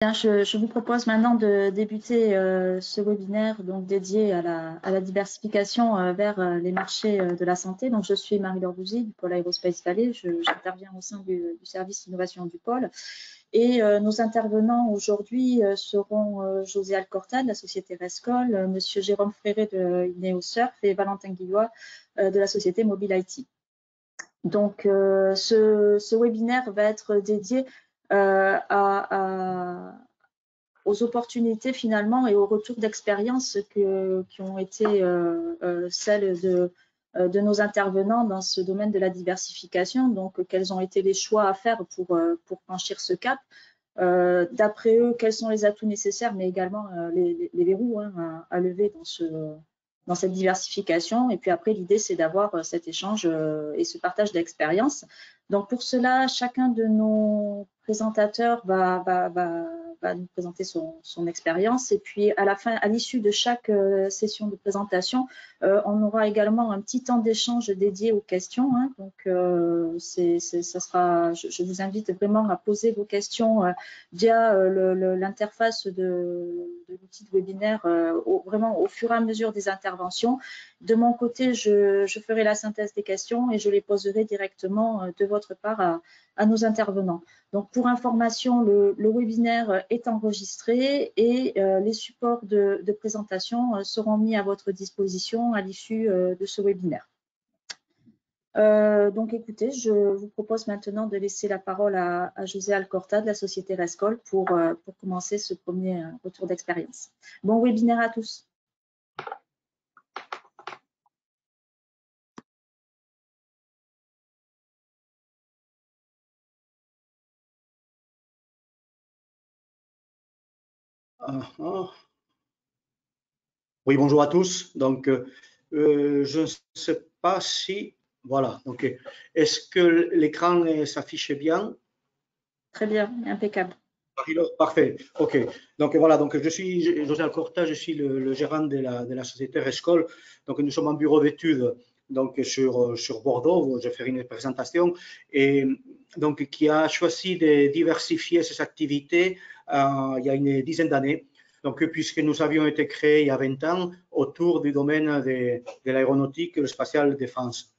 Bien, je vous propose maintenant de débuter ce webinaire donc, dédié à la diversification vers les marchés de la santé. Donc, je suis Marie-Laure Bouzy du pôle Aerospace Valley. J'interviens au sein du service innovation du pôle. Et nos intervenants aujourd'hui seront José Alcorta de la société Rescol, Monsieur Jérôme Fréré de Ineosurf et Valentin Guillois de la société Mobile IT. Donc, ce webinaire va être dédié aux opportunités finalement et aux retours d'expérience qui ont été celles de nos intervenants dans ce domaine de la diversification. Donc, quels ont été les choix à faire pour franchir ce cap. D'après eux, quels sont les atouts nécessaires, mais également les verrous à lever dans cette diversification. Et puis après, l'idée, c'est d'avoir cet échange et ce partage d'expérience. Donc, pour cela, chacun de nos présentateurs va nous présenter son expérience. Et puis, à l'issue de chaque session de présentation, on aura également un petit temps d'échange dédié aux questions. Donc, je vous invite vraiment à poser vos questions via l'interface de l'outil de webinaire vraiment au fur et à mesure des interventions. De mon côté, je ferai la synthèse des questions et je les poserai directement de votre part à nos intervenants. Donc, pour information, le webinaire est enregistré et les supports de présentation seront mis à votre disposition à l'issue de ce webinaire. Donc, écoutez, je vous propose maintenant de laisser la parole à José Alcorta de la société Rescol pour commencer ce premier retour d'expérience. Bon webinaire à tous. Oui, bonjour à tous. Donc, je ne sais pas si... Voilà. Donc, est-ce que l'écran s'affiche bien? Très bien, impeccable. Parfait. OK. Donc, voilà. Donc, je suis José Alcorta, je suis le gérant de la société Rescol. Donc, nous sommes en bureau d'études donc, sur Bordeaux. Je vais faire une présentation. Et donc, qui a choisi de diversifier ses activités il y a une dizaine d'années. Donc, puisque nous avions été créés il y a 20 ans autour du domaine de l'aéronautique et le spatial défense.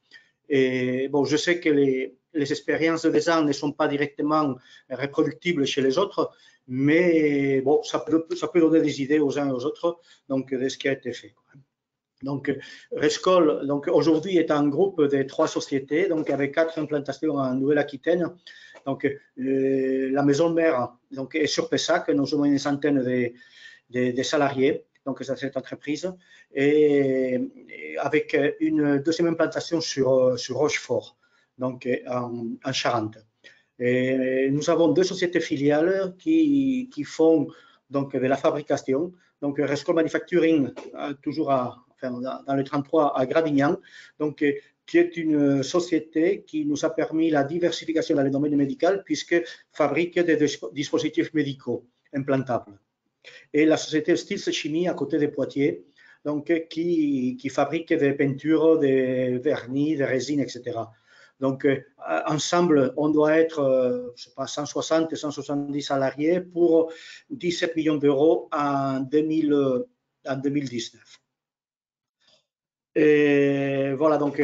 Et bon, je sais que les expériences des uns ne sont pas directement reproductibles chez les autres, mais bon, ça peut donner des idées aux uns et aux autres donc, de ce qui a été fait. Donc, Rescol, donc, aujourd'hui, est un groupe de 3 sociétés, donc, avec 4 implantations en Nouvelle-Aquitaine. Donc, la maison mère donc, est sur Pessac, nous avons une centaine de salariés, donc cette entreprise, et avec une deuxième implantation sur Rochefort, donc en Charente. Et nous avons 2 sociétés filiales qui font donc de la fabrication, donc Rescol Manufacturing, toujours dans le 33 à Gradignan, donc qui est une société qui nous a permis la diversification dans le domaine médical puisque fabrique des dispositifs médicaux implantables. Et la société Stils Chimie à côté de Poitiers, donc qui fabrique des peintures, des vernis, des résines, etc. Donc, ensemble, on doit être, je sais pas, 160 et 170 salariés pour 17 millions d'euros en 2019. Et voilà, donc,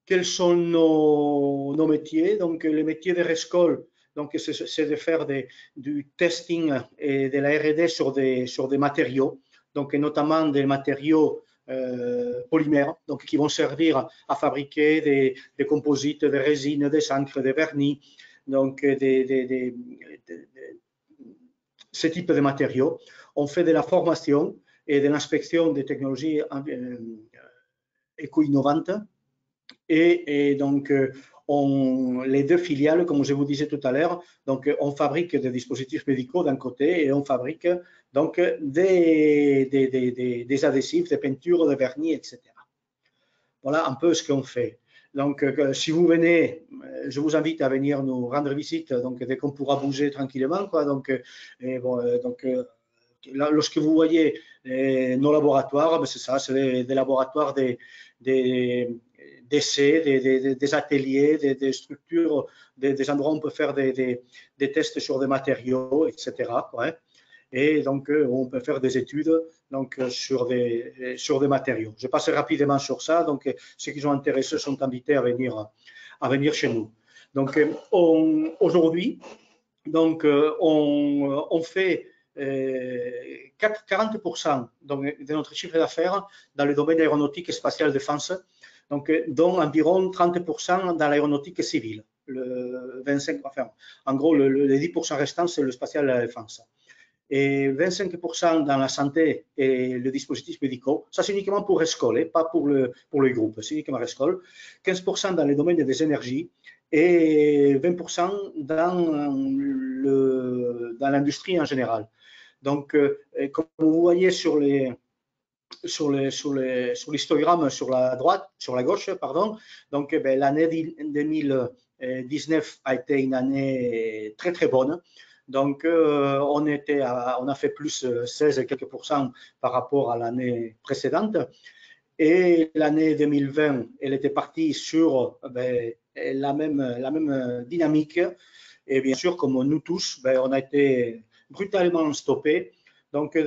quels sont nos métiers? Donc, les métiers de Rescol, donc, c'est de faire du testing et de la R&D sur des matériaux, donc notamment des matériaux polymères, donc qui vont servir à fabriquer des composites, des résines, des encres, des vernis, donc ce type de matériaux. On fait de la formation et de l'inspection des technologies éco-innovantes. Et donc, les 2 filiales, comme je vous disais tout à l'heure, donc on fabrique des dispositifs médicaux d'un côté et on fabrique donc des adhésifs, des peintures, des vernis, etc. Voilà un peu ce qu'on fait. Donc, si vous venez, je vous invite à venir nous rendre visite, donc dès qu'on pourra bouger tranquillement, quoi. Donc, là, lorsque vous voyez nos laboratoires, c'est ça, c'est des laboratoires d'essais, des ateliers, des structures, des endroits où on peut faire des tests sur des matériaux, etc. Ouais. et donc on peut faire des études donc, sur des matériaux. Je passe rapidement sur ça, donc ceux qui sont intéressés sont invités à venir chez nous. Donc aujourd'hui, donc, on fait 40% de notre chiffre d'affaires dans le domaine aéronautique et spatial défense, donc, dont environ 30% dans l'aéronautique civile. Le 25, enfin, en gros, les 10% restants, c'est le spatial et la défense. Et 25% dans la santé et le dispositif médicaux. Ça, c'est uniquement pour Rescol, pas pour le groupe, c'est uniquement Rescol. 15% dans les domaines des énergies et 20% dans l'industrie en général. Donc, comme vous voyez sur l'histogramme sur la gauche, pardon, donc l'année 2019 a été une année très très bonne. Donc, on a fait plus 16 et quelques pourcents par rapport à l'année précédente. Et l'année 2020, elle était partie sur la même dynamique. Et bien sûr, comme nous tous, on a été brutalement stoppés donc,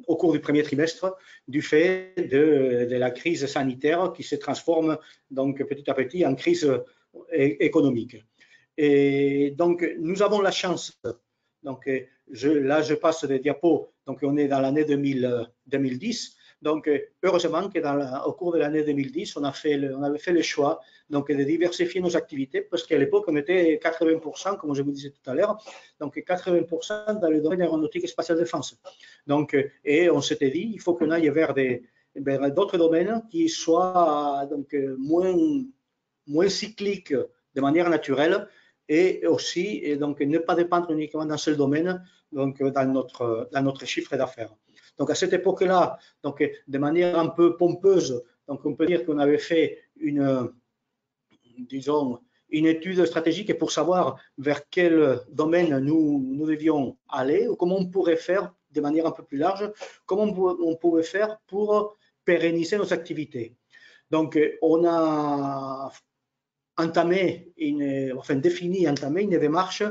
au cours du premier trimestre du fait de la crise sanitaire qui se transforme donc, petit à petit en crise économique. Et donc, nous avons la chance, donc, là je passe des diapos, donc on est dans l'année 2010, donc heureusement qu'au cours de l'année 2010, on avait fait le choix donc, de diversifier nos activités, parce qu'à l'époque on était 80%, comme je vous disais tout à l'heure, donc 80% dans le domaine aéronautique et spatial défense. Donc, et on s'était dit, il faut qu'on aille vers d'autres domaines qui soient donc, moins cycliques de manière naturelle, et aussi donc, ne pas dépendre uniquement d'un seul domaine donc, dans notre chiffre d'affaires. Donc à cette époque-là, donc, de manière un peu pompeuse, donc, on peut dire qu'on avait fait une étude stratégique pour savoir vers quel domaine nous devions aller, ou comment on pourrait faire de manière un peu plus large, comment on pourrait faire pour pérenniser nos activités. Donc on a défini une démarche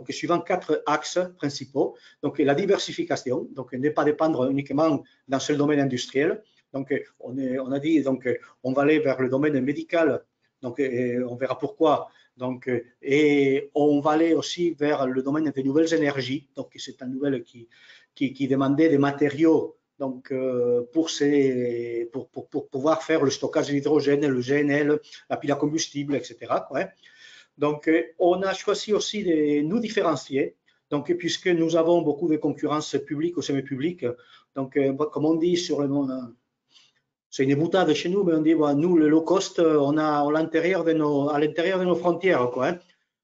suivant 4 axes principaux. Donc, la diversification, donc ne pas dépendre uniquement d'un seul domaine industriel. Donc, on a dit, donc, on va aller vers le domaine médical, donc, et on verra pourquoi. Donc, et on va aller aussi vers le domaine des nouvelles énergies. Donc, c'est une nouvelle qui demandait des matériaux donc, pour pouvoir faire le stockage de l'hydrogène, le GNL, la pile à combustible, etc. Ouais. Donc, on a choisi aussi de nous différencier, donc, puisque nous avons beaucoup de concurrence publique ou semi-publique. Donc, comme on dit sur le monde, c'est une boutade chez nous, mais on dit, nous, le low cost, on a à l'intérieur de nos frontières, quoi. Hein.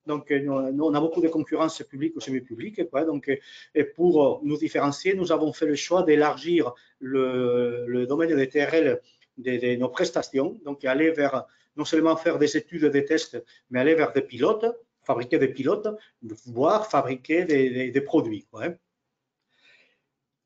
Donc, nous, on a beaucoup de concurrence publique ou semi-publique. Donc, et pour nous différencier, nous avons fait le choix d'élargir le domaine des TRL de nos prestations. Donc, aller vers, non seulement faire des études, des tests, mais aller vers des pilotes, fabriquer des pilotes, voire fabriquer des produits. Quoi.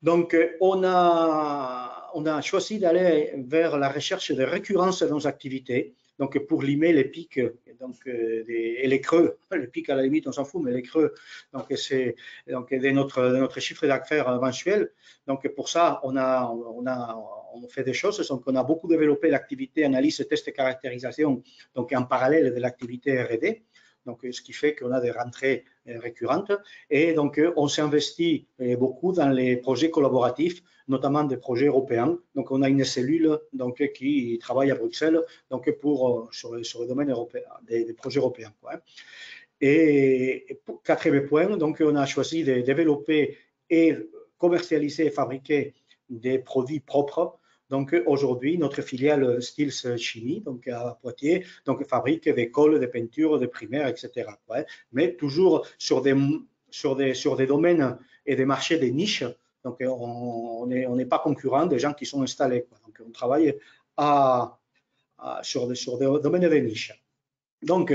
Donc, on a choisi d'aller vers la recherche de récurrence de nos activités. Donc, pour limer les pics donc, et les creux, les pics à la limite, on s'en fout, mais les creux, donc, c'est donc, de notre chiffre d'affaires mensuel. Donc, pour ça, on fait des choses. Donc, on a beaucoup développé l'activité analyse, test et caractérisation, donc en parallèle de l'activité R&D. Donc, ce qui fait qu'on a des rentrées récurrentes. Et donc, on s'est investi beaucoup dans les projets collaboratifs, notamment des projets européens. Donc, on a une cellule donc, qui travaille à Bruxelles donc, sur le domaine européen, des projets européens. Quoi. Et quatrième point, donc, on a choisi de développer et commercialiser et fabriquer des produits propres. Donc aujourd'hui, notre filiale Stils Chimie, donc à Poitiers, donc fabrique des colles, des peintures, des primaires, etc. Ouais. Mais toujours sur des domaines et des marchés des niches. Donc on n'est pas concurrent des gens qui sont installés. Quoi. Donc on travaille sur des domaines des niches. Donc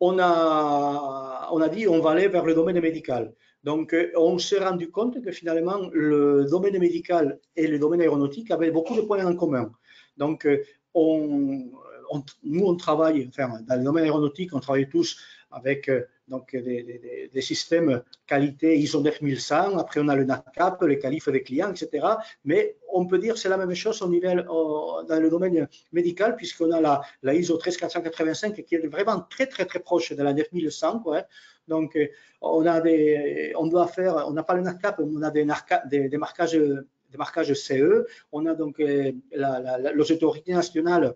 on a dit on va aller vers le domaine médical. Donc, on s'est rendu compte que finalement, le domaine médical et le domaine aéronautique avaient beaucoup de points en commun. Donc, nous, on travaille, enfin, dans le domaine aéronautique, on travaille tous avec donc des systèmes qualité ISO 9100. Après, on a le NADCAP, les qualifs des clients, etc. Mais on peut dire que c'est la même chose dans le domaine médical, puisqu'on a la ISO 13485 qui est vraiment très proche de la 9100, quoi. Donc, on n'a pas le NADCAP, on a des marquages CE. On a donc les autorités nationales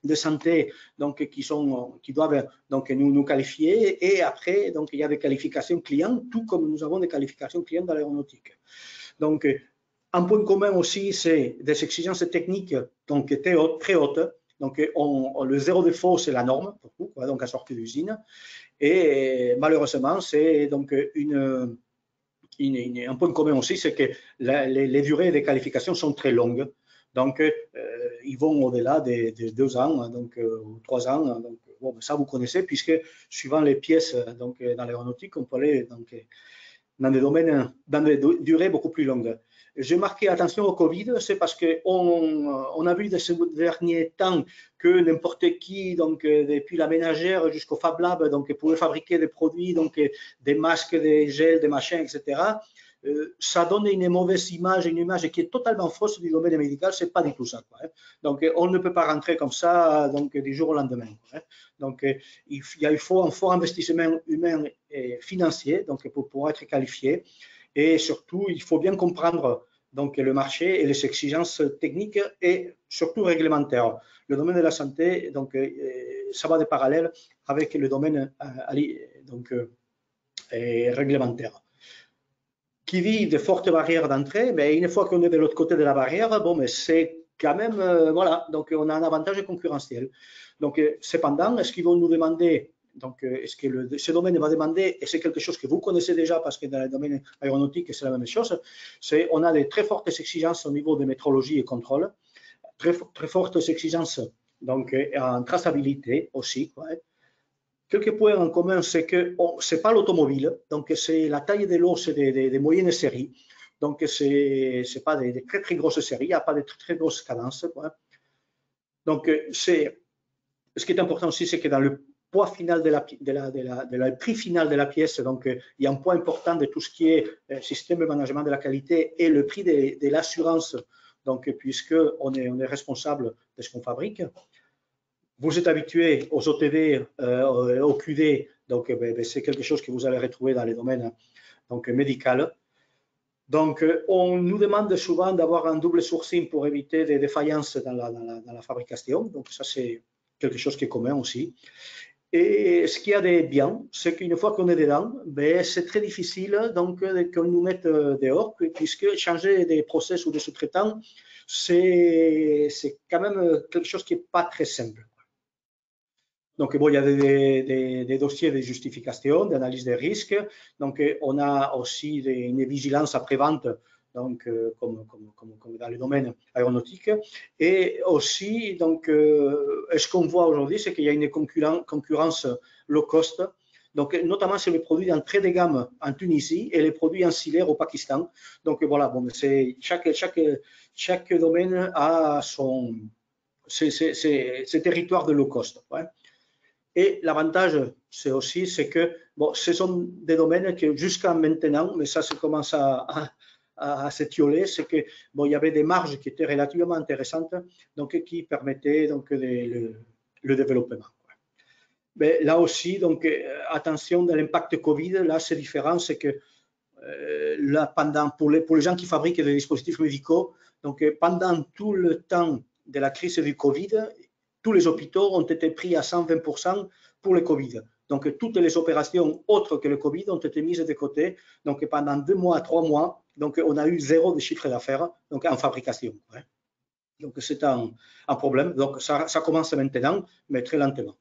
de santé donc, qui doivent donc, nous qualifier. Et après, donc, il y a des qualifications clients, tout comme nous avons des qualifications clients dans l'aéronautique. Donc, un point commun aussi, c'est des exigences techniques donc, très hautes. Donc, le zéro défaut, c'est la norme pour tout, quoi, donc à sortie d'usine. Et malheureusement, c'est donc un point commun aussi, c'est que les durées des qualifications sont très longues. Donc, ils vont au-delà des 2 ans, donc, ou 3 ans. Donc, bon, ça, vous connaissez, puisque suivant les pièces donc, dans l'aéronautique, on peut aller donc, dans des domaines, dans des durées beaucoup plus longues. J'ai marqué attention au Covid, c'est parce qu'on a vu de ces derniers temps que n'importe qui, donc depuis la ménagère jusqu'au Fab Lab, donc pouvait fabriquer des produits, donc des masques, des gels, des machins, etc. Ça donne une mauvaise image, une image qui est totalement fausse du domaine médical. C'est pas du tout ça, quoi, hein. Donc on ne peut pas rentrer comme ça, donc du jour au lendemain, quoi, hein. Donc il faut un fort investissement humain et financier, donc pour être qualifié. Et surtout, il faut bien comprendre donc, le marché et les exigences techniques et surtout réglementaires. Le domaine de la santé, donc, ça va de parallèle avec le domaine donc, réglementaire. Qui vit de fortes barrières d'entrée, mais une fois qu'on est de l'autre côté de la barrière, bon, mais c'est quand même, voilà, donc on a un avantage concurrentiel. Donc, cependant, est-ce qu'ils vont nous demander, donc, est-ce que ce domaine va demander, et c'est quelque chose que vous connaissez déjà parce que dans le domaine aéronautique, c'est la même chose, c'est on a des très fortes exigences au niveau de métrologie et contrôle, très fortes exigences donc, en traçabilité aussi, quoi. Quelques points en commun, c'est que ce n'est pas l'automobile, donc c'est la taille de l'os des moyennes séries. Donc, ce n'est pas des très grosses séries, il n'y a pas de très grosses cadences, quoi. Donc, ce qui est important aussi, c'est que dans le poids final le prix final de la pièce, donc il y a un point important de tout ce qui est système de management de la qualité et le prix de l'assurance, donc puisqu'on est responsable de ce qu'on fabrique. Vous êtes habitué aux OTD, au QD, donc c'est quelque chose que vous allez retrouver dans les domaines donc, médical. Donc, on nous demande souvent d'avoir un double sourcing pour éviter des défaillances dans la fabrication. Donc, ça, c'est quelque chose qui est commun aussi. Et ce qu'il y a de bien, c'est qu'une fois qu'on est dedans, c'est très difficile donc, qu'on nous mette dehors, puisque changer des process ou des sous-traitants, c'est quand même quelque chose qui n'est pas très simple. Donc, bon, il y a des dossiers de justification, d'analyse des risques. Donc, on a aussi une vigilance après-vente, donc, comme dans le domaine aéronautique. Et aussi, donc, ce qu'on voit aujourd'hui, c'est qu'il y a une concurrence low cost, donc, notamment sur les produits d'entrée de gamme en Tunisie et les produits ancillaires au Pakistan. Donc, voilà, bon, chaque domaine a ses territoires de low cost, ouais. Et l'avantage, c'est que bon, ce sont des domaines que jusqu'à maintenant, mais ça commence à s'étioler, c'est que bon, il y avait des marges qui étaient relativement intéressantes, donc qui permettaient donc le développement. Mais là aussi, donc attention dans l'impact Covid. Là, c'est différent, c'est que là, pour les gens qui fabriquent des dispositifs médicaux, donc pendant tout le temps de la crise du Covid, tous les hôpitaux ont été pris à 120% pour le Covid. Donc, toutes les opérations autres que le Covid ont été mises de côté. Donc, pendant 2 mois, 3 mois, donc, on a eu 0 de chiffre d'affaires donc en fabrication. Donc, c'est un problème. Donc, ça commence maintenant, mais très lentement.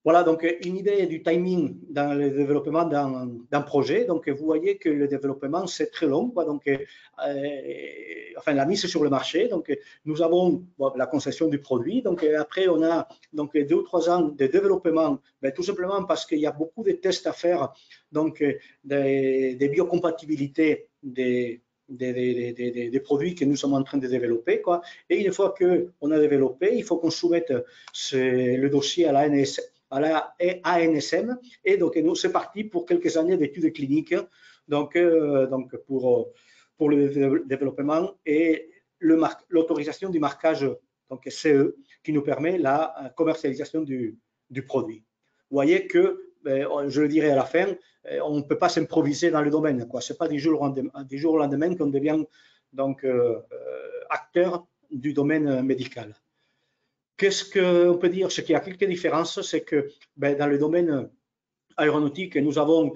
Voilà donc une idée du timing dans le développement d'un projet. Donc, vous voyez que le développement, c'est très long, quoi. Donc, enfin, la mise sur le marché. Donc, nous avons la conception du produit. Donc, après, on a donc 2 ou 3 ans de développement, tout simplement parce qu'il y a beaucoup de tests à faire, donc des biocompatibilités des produits que nous sommes en train de développer, quoi. Et une fois qu'on a développé, il faut qu'on soumette le dossier à à la ANSM. Et donc, nous, c'est parti pour quelques années d'études cliniques donc pour le développement et l'autorisation du marquage donc CE qui nous permet la commercialisation du produit. Vous voyez que, je le dirai à la fin, on ne peut pas s'improviser dans le domaine. Ce n'est pas du jour au lendemain qu'on devient donc, acteur du domaine médical. Qu'est-ce qu'on peut dire? Ce qu'il y a quelques différences, c'est que dans le domaine aéronautique, nous avons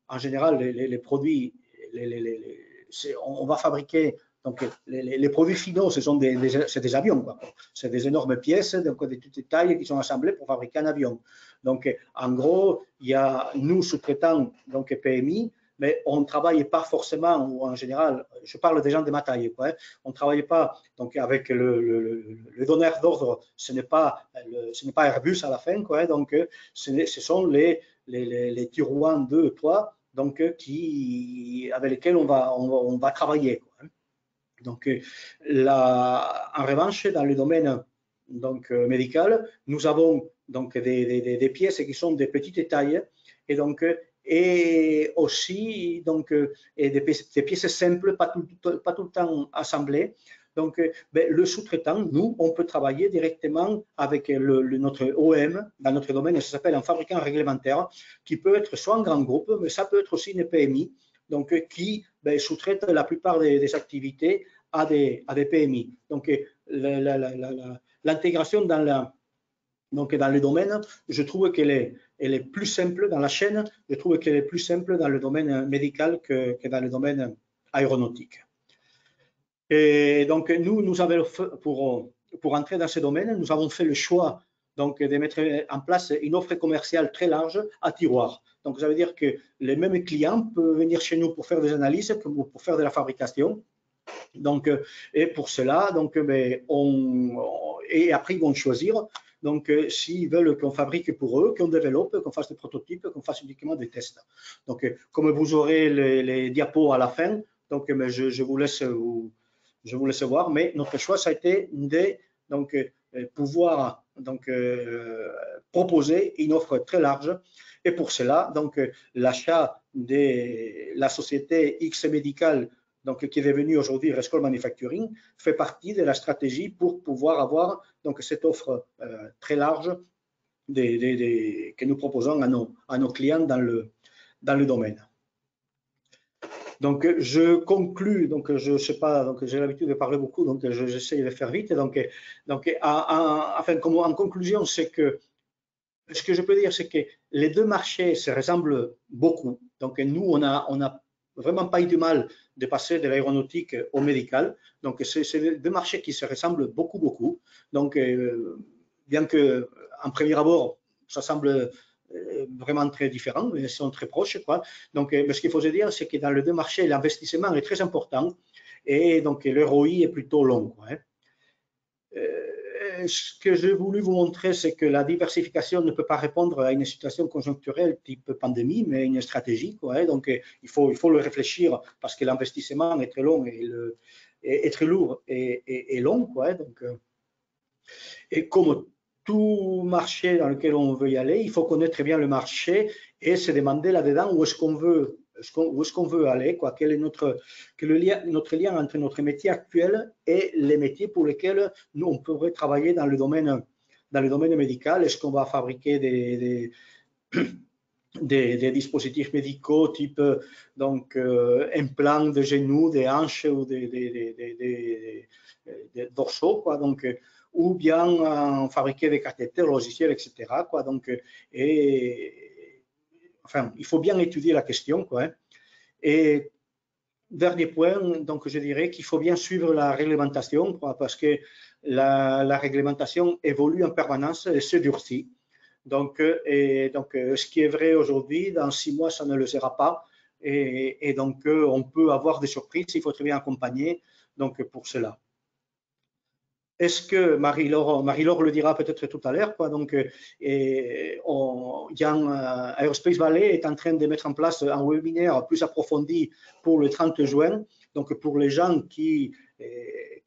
en général les produits, on va fabriquer donc les produits finaux, c'est des avions, c'est des énormes pièces donc de toutes les tailles qui sont assemblées pour fabriquer un avion. Donc en gros, il y a nous sous-traitants donc PMI, mais on ne travaille pas forcément, ou en général, je parle des gens de ma taille, on ne travaille pas donc avec le donneur d'ordre, ce n'est pas Airbus à la fin, donc ce sont les Turouan 2, 3, donc avec lesquels on va travailler. Donc, en revanche, dans le domaine donc, médical, nous avons donc des pièces qui sont de petite taille et aussi donc, des pièces simples, pas tout le temps assemblées. Donc, le sous-traitant, nous, on peut travailler directement avec notre OEM, dans notre domaine, ça s'appelle un fabricant réglementaire, qui peut être soit un grand groupe, mais ça peut être aussi une PMI, donc qui sous-traite la plupart des activités à des PMI. Donc, l'intégration dans le domaine, je trouve qu'elle est plus simple dans la chaîne, je trouve qu'elle est plus simple dans le domaine médical que dans le domaine aéronautique. Et donc, nous avons, pour entrer dans ce domaine, nous avons fait le choix donc, de mettre en place une offre commerciale très large à tiroir. Donc, ça veut dire que les mêmes clients peuvent venir chez nous pour faire des analyses, pour faire de la fabrication. Donc, et pour cela, donc, et après, ils vont choisir. Donc, s'ils veulent qu'on fabrique pour eux, qu'on développe, qu'on fasse des prototypes, qu'on fasse uniquement des tests. Donc, comme vous aurez les diapos à la fin, donc, je vous laisse voir. Mais notre choix, ça a été de donc, pouvoir donc, proposer une offre très large. Et pour cela, donc, l'achat de la société X Medical, donc, qui est devenue aujourd'hui Rescol Manufacturing, fait partie de la stratégie pour pouvoir avoir donc, cette offre très large que nous proposons à nos clients dans le domaine. Donc, je conclus, donc je ne sais pas, donc j'ai l'habitude de parler beaucoup, donc j'essaie de faire vite. Donc en conclusion, c'est que ce que je peux dire, c'est que les deux marchés se ressemblent beaucoup. Donc, nous, on a vraiment pas eu du mal de passer de l'aéronautique au médical. Donc, c'est deux marchés qui se ressemblent beaucoup, beaucoup. Donc, bien que en premier abord, ça semble vraiment très différents, mais ils sont très proches. Donc, ce qu'il faut se dire, c'est que dans les deux marchés, l'investissement est très important et donc le ROI est plutôt long. Ce que j'ai voulu vous montrer, c'est que la diversification ne peut pas répondre à une situation conjoncturelle type pandémie, mais une stratégie. Donc, il faut le réfléchir parce que l'investissement est très long et très lourd et long. Donc, et comme tout marché dans lequel on veut y aller, il faut connaître très bien le marché et se demander là-dedans où est-ce qu'on veut aller, quel est notre lien entre notre métier actuel et les métiers pour lesquels nous, on pourrait travailler dans le domaine médical. Est-ce qu'on va fabriquer des dispositifs médicaux type donc, implants de genoux, des hanches ou des dorsaux, donc, ou bien fabriquer des cathéters logiciels, etc. Donc, enfin, il faut bien étudier la question. Et dernier point, donc je dirais qu'il faut bien suivre la réglementation parce que la réglementation évolue en permanence et se durcit. Donc, ce qui est vrai aujourd'hui, dans 6 mois, ça ne le sera pas. Et donc, on peut avoir des surprises, il faut très bien accompagner donc, pour cela. Est-ce que Marie-Laure le dira peut-être tout à l'heure, donc Aerospace Valley est en train de mettre en place un webinaire plus approfondi pour le 30 juin, donc pour les gens qui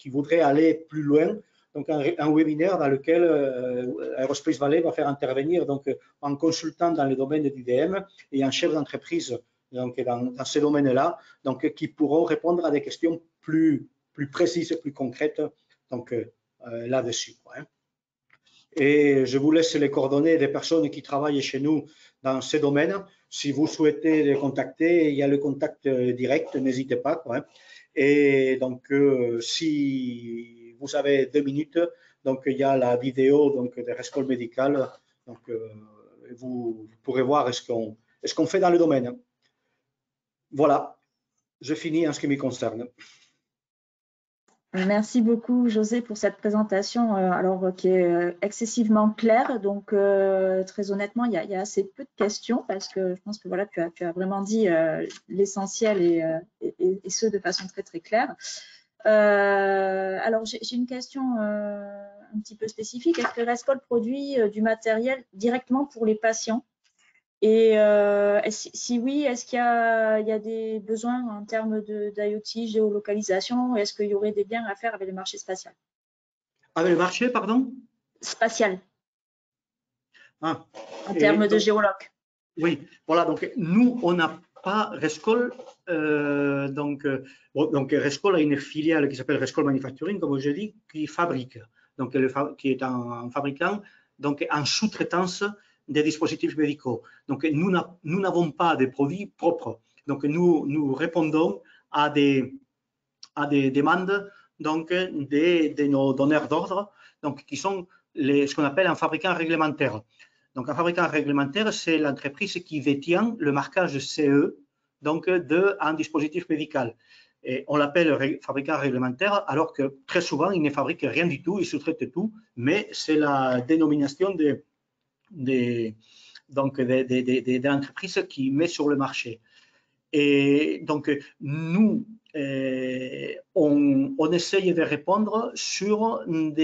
voudraient aller plus loin. donc un webinaire dans lequel Aerospace Valley va faire intervenir donc un consultant dans le domaine de l'IDM et un chef d'entreprise donc dans ces domaines-là, donc qui pourront répondre à des questions plus précises, plus concrètes donc là-dessus. Et je vous laisse les coordonnées des personnes qui travaillent chez nous dans ces domaines. Si vous souhaitez les contacter, il y a le contact direct, n'hésitez pas. Et donc, si vous avez 2 minutes, donc il y a la vidéo donc de Rescol Médical. Donc, vous pourrez voir ce qu'on fait dans le domaine. Voilà, je finis en ce qui me concerne. Merci beaucoup, José, pour cette présentation alors, qui est excessivement claire. Donc, très honnêtement, il y a assez peu de questions parce que je pense que voilà, tu as vraiment dit l'essentiel et ce de façon très, très claire. Alors, j'ai une question un petit peu spécifique. Est-ce que Rescol produit du matériel directement pour les patients? Et si oui, est-ce qu'il y a des besoins en termes d'IoT, géolocalisation? Est-ce qu'il y aurait des liens à faire avec le marché spatial? Avec le marché, pardon? Spatial. Ah, en termes de géologue. Oui, voilà, donc nous, on n'a pas Rescol. Donc Rescol a une filiale qui s'appelle Rescol Manufacturing, comme je dis, qui fabrique, donc qui est un fabricant, donc en sous-traitance des dispositifs médicaux. Donc nous n'avons pas de produits propres. Donc nous répondons à des demandes donc de nos donneurs d'ordre, donc qui sont ce qu'on appelle un fabricant réglementaire. Donc un fabricant réglementaire, c'est l'entreprise qui détient le marquage CE donc d'un dispositif médical. Et on l'appelle fabricant réglementaire, alors que très souvent, il ne fabrique rien du tout, il sous-traite tout, mais c'est la dénomination de l'entreprise qui met sur le marché. Et donc, nous, on essaye de répondre sur une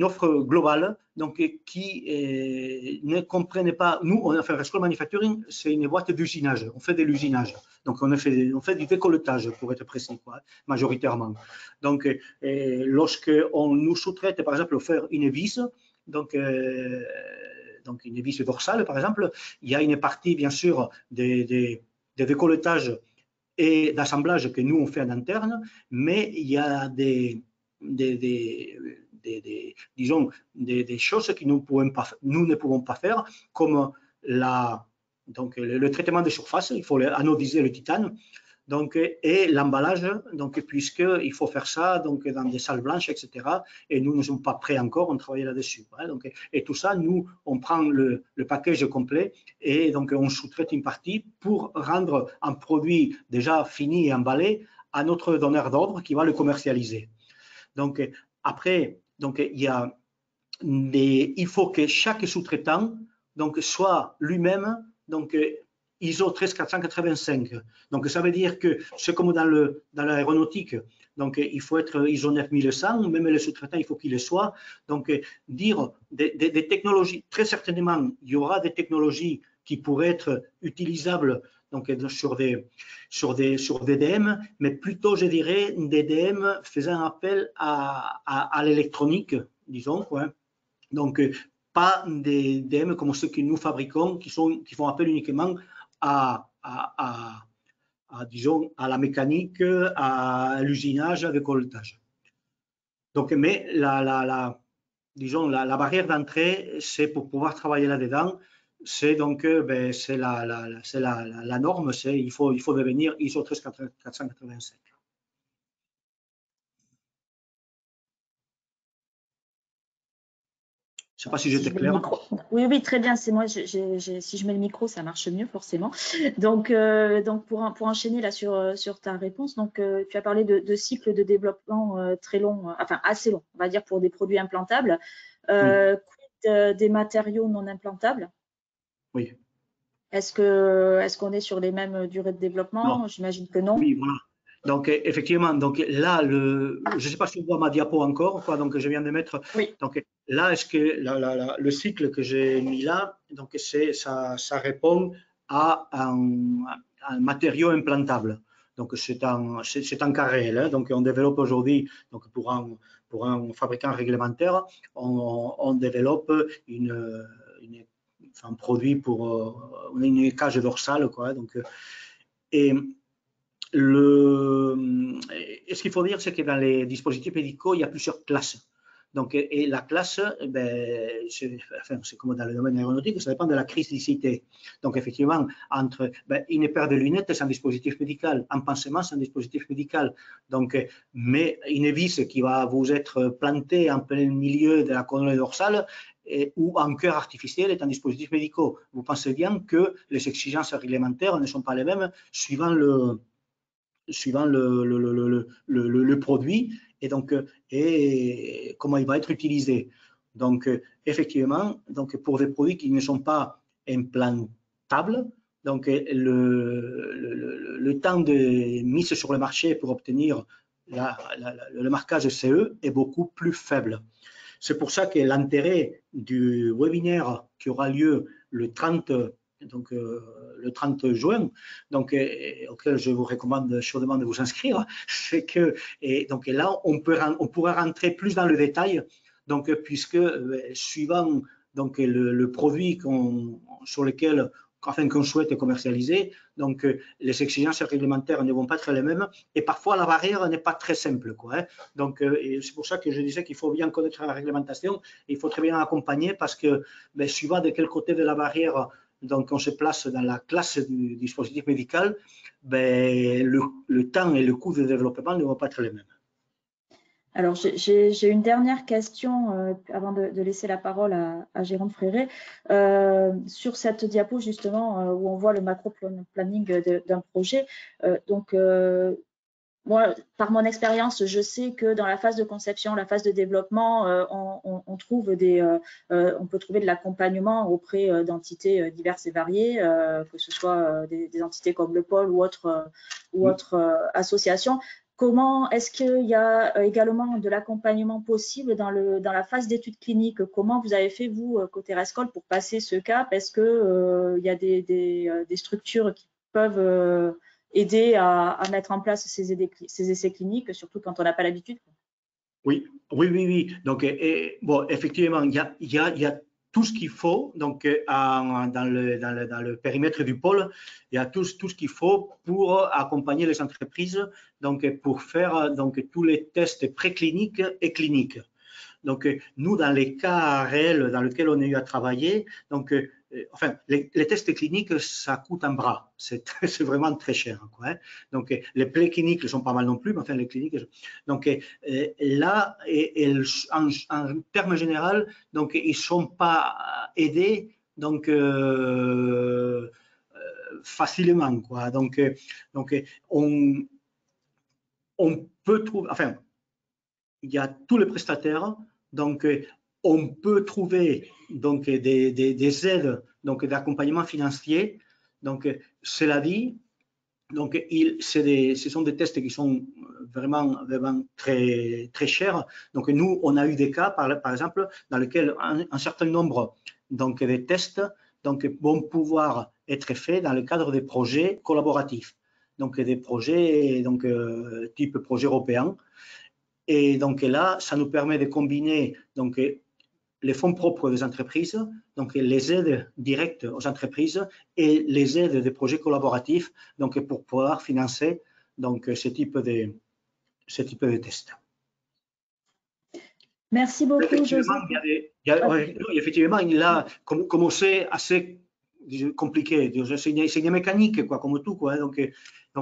offre globale donc, qui ne comprenne pas. Nous, on a fait Rescol Manufacturing, c'est une boîte d'usinage. On fait de l'usinage. Donc, on fait du décolletage, pour être précis, majoritairement. Donc, lorsqu'on nous sous-traite, par exemple, faire une vis, donc une vis dorsale, par exemple, il y a une partie, bien sûr, de décolletage et d'assemblage que nous, on fait en interne, mais il y a des choses que nous ne pouvons pas faire, comme le traitement de surface, il faut anodiser le titane, donc, et l'emballage, puisqu'il faut faire ça donc, dans des salles blanches, etc. Et nous ne sommes pas prêts encore, on travaille là-dessus. Et tout ça, nous, on prend le package complet et donc on sous-traite une partie pour rendre un produit déjà fini et emballé à notre donneur d'ordre qui va le commercialiser. Donc, après, il faut que chaque sous-traitant soit lui-même ISO 13485. Donc, ça veut dire que c'est comme dans l'aéronautique. Donc, il faut être ISO 9100, même le sous-traitant, il faut qu'il le soit. Donc, dire des technologies, très certainement, il y aura des technologies qui pourraient être utilisables donc, sur des DM, mais plutôt, je dirais, des DM faisant appel à l'électronique, disons, quoi. Donc, pas des DM comme ceux que nous fabriquons, qui font appel uniquement disons, à la mécanique, à l'usinage, à décolletage. Donc, mais disons, la barrière d'entrée, c'est pour pouvoir travailler là-dedans, c'est donc c'est la norme, il faut devenir ISO 13485. Je ne sais pas si j'étais clair. Oui, très bien. C'est moi. Si je mets le micro, ça marche mieux forcément. Donc pour enchaîner là sur ta réponse, donc tu as parlé de cycles de développement très longs, enfin assez longs, on va dire pour des produits implantables. Quid des matériaux non implantables? Oui. Est-ce qu'on est sur les mêmes durées de développement? J'imagine que non. Oui, voilà. Donc, effectivement, donc là, je ne sais pas si on voit ma diapo encore, donc je viens de mettre. Oui. Donc là, est-ce que le cycle que j'ai mis là, donc ça répond à un matériau implantable. Donc, c'est un cas réel. Hein. Donc, on développe aujourd'hui, donc pour un fabricant réglementaire, on développe un produit pour une cage dorsale, quoi. Donc, et ce qu'il faut dire, c'est que dans les dispositifs médicaux, il y a plusieurs classes. Donc, et la classe, ben, c'est comme dans le domaine aéronautique, ça dépend de la criticité. Donc, effectivement, une paire de lunettes, c'est un dispositif médical. Un pansement, c'est un dispositif médical. Donc, mais une vis qui va vous être plantée en plein milieu de la colonne dorsale ou en cœur artificiel est un dispositif médical. Vous pensez bien que les exigences réglementaires ne sont pas les mêmes suivant le produit et donc comment il va être utilisé. Donc effectivement, donc pour des produits qui ne sont pas implantables, donc le temps de mise sur le marché pour obtenir le marquage CE est beaucoup plus faible. C'est pour ça que l'intérêt du webinaire qui aura lieu le 30 juin, donc, auquel je vous recommande chaudement de vous inscrire, c'est que donc là, on pourra rentrer plus dans le détail, donc, puisque suivant donc, le produit sur lequel qu'on souhaite commercialiser, donc les exigences réglementaires ne vont pas être les mêmes et parfois la barrière n'est pas très simple, quoi, hein. Donc c'est pour ça que je disais qu'il faut bien connaître la réglementation, il faut très bien accompagner parce que suivant de quel côté de la barrière donc on se place dans la classe du dispositif médical, le temps et le coût de développement ne vont pas être les mêmes. Alors, j'ai une dernière question avant de laisser la parole à Jérôme Fréré. Sur cette diapo, justement, où on voit le macro-planning d'un projet. Moi, par mon expérience, je sais que dans la phase de conception, la phase de développement, on peut trouver de l'accompagnement auprès d'entités diverses et variées, que ce soit des entités comme le pôle ou autres associations. Comment est-ce qu'il y a également de l'accompagnement possible dans la phase d'études cliniques? Comment vous avez fait, vous, côté RESCOL, pour passer ce cap? Est-ce qu'il y a des structures qui peuvent aider à mettre en place ces essais cliniques, surtout quand on n'a pas l'habitude? Oui. Donc, bon, effectivement, il y a tout ce qu'il faut donc, dans le périmètre du pôle, il y a tout ce qu'il faut pour accompagner les entreprises, donc, pour faire donc, tous les tests précliniques et cliniques. Donc, nous, dans les cas réels dans lesquels on a eu à travailler, donc, enfin, les tests cliniques, ça coûte un bras. C'est vraiment très cher, quoi, hein. Donc, les précliniques ne sont pas mal non plus, mais enfin, les cliniques. Donc, là, en termes généraux, donc, ils ne sont pas aidés donc, facilement, quoi. Donc on peut trouver, enfin, il y a tous les prestataires. Donc, on peut trouver donc, des aides d'accompagnement financier. Donc, cela dit, donc, ce sont des tests qui sont vraiment très, très chers. Donc, nous, on a eu des cas, par exemple, dans lesquels un certain nombre donc, de tests donc, vont pouvoir être faits dans le cadre des projets collaboratifs. Donc, des projets donc, type projet européen. Et donc là, ça nous permet de combiner donc, les fonds propres des entreprises, donc les aides directes aux entreprises et les aides des projets collaboratifs, donc pour pouvoir financer donc ce type de tests. Merci beaucoup, effectivement, effectivement, il a commencé assez compliqué. C'est une mécanique, quoi, comme tout, quoi. Donc,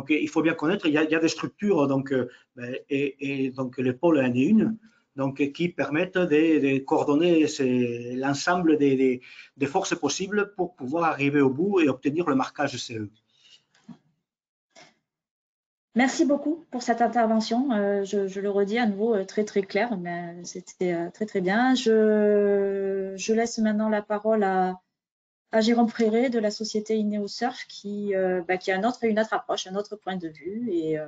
il faut bien connaître. Il y a des structures, donc, et donc le pôle en est une, donc qui permettent de coordonner l'ensemble des forces possibles pour pouvoir arriver au bout et obtenir le marquage CE. Merci beaucoup pour cette intervention. Je le redis à nouveau, très très clair, mais c'était très très bien. Je laisse maintenant la parole à Jérôme Fréré de la société INEOSurf qui a une autre approche, un autre point de vue. Et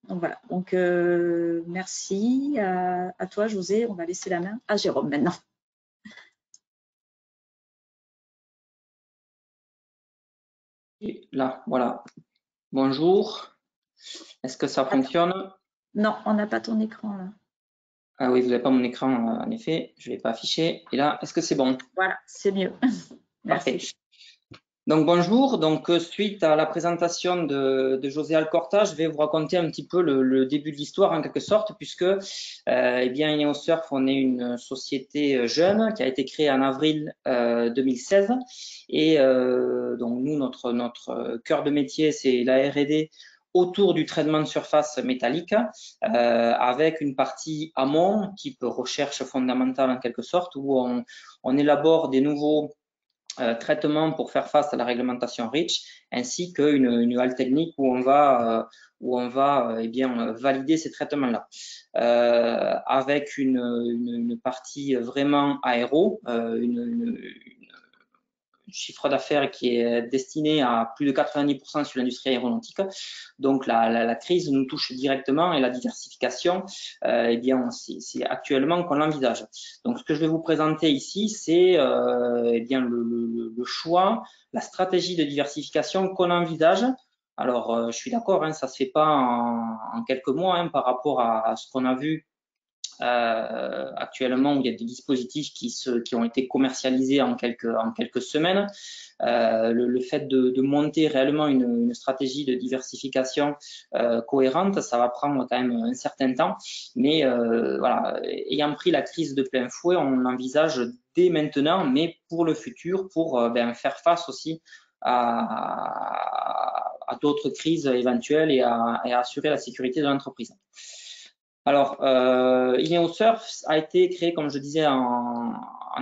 donc voilà. Donc merci à toi, José. On va laisser la main à Jérôme maintenant. Et là, voilà. Bonjour. Est-ce que ça fonctionne? Non, on n'a pas ton écran là. Ah oui, vous n'avez pas mon écran, en effet. Je ne l'ai pas affiché. Et là, est-ce que c'est bon? Voilà, c'est mieux. Merci. Parfait. Donc bonjour, donc suite à la présentation de José Alcorta, je vais vous raconter un petit peu le début de l'histoire en quelque sorte, puisque eh bien Ineosurf, on est une société jeune qui a été créée en avril 2016 et donc nous notre cœur de métier c'est la R&D autour du traitement de surface métallique avec une partie amont type recherche fondamentale en quelque sorte où on élabore des nouveaux traitement pour faire face à la réglementation REACH, ainsi qu'une nouvelle technique où on va eh bien, valider ces traitements-là. Avec une partie vraiment aéro, une chiffre d'affaires qui est destiné à plus de 90% sur l'industrie aéronautique. Donc la crise nous touche directement et la diversification, eh bien c'est actuellement qu'on l'envisage. Donc ce que je vais vous présenter ici, c'est eh bien le choix, la stratégie de diversification qu'on envisage. Alors je suis d'accord, hein, ça se fait pas en quelques mois hein, par rapport à ce qu'on a vu actuellement où il y a des dispositifs qui ont été commercialisés en quelques semaines. Le fait de monter réellement une stratégie de diversification cohérente, ça va prendre quand même un certain temps. Mais voilà, ayant pris la crise de plein fouet, on l'envisage dès maintenant, mais pour le futur, pour faire face aussi à d'autres crises éventuelles et à assurer la sécurité de l'entreprise. Alors, Ineosurf a été créé, comme je disais, en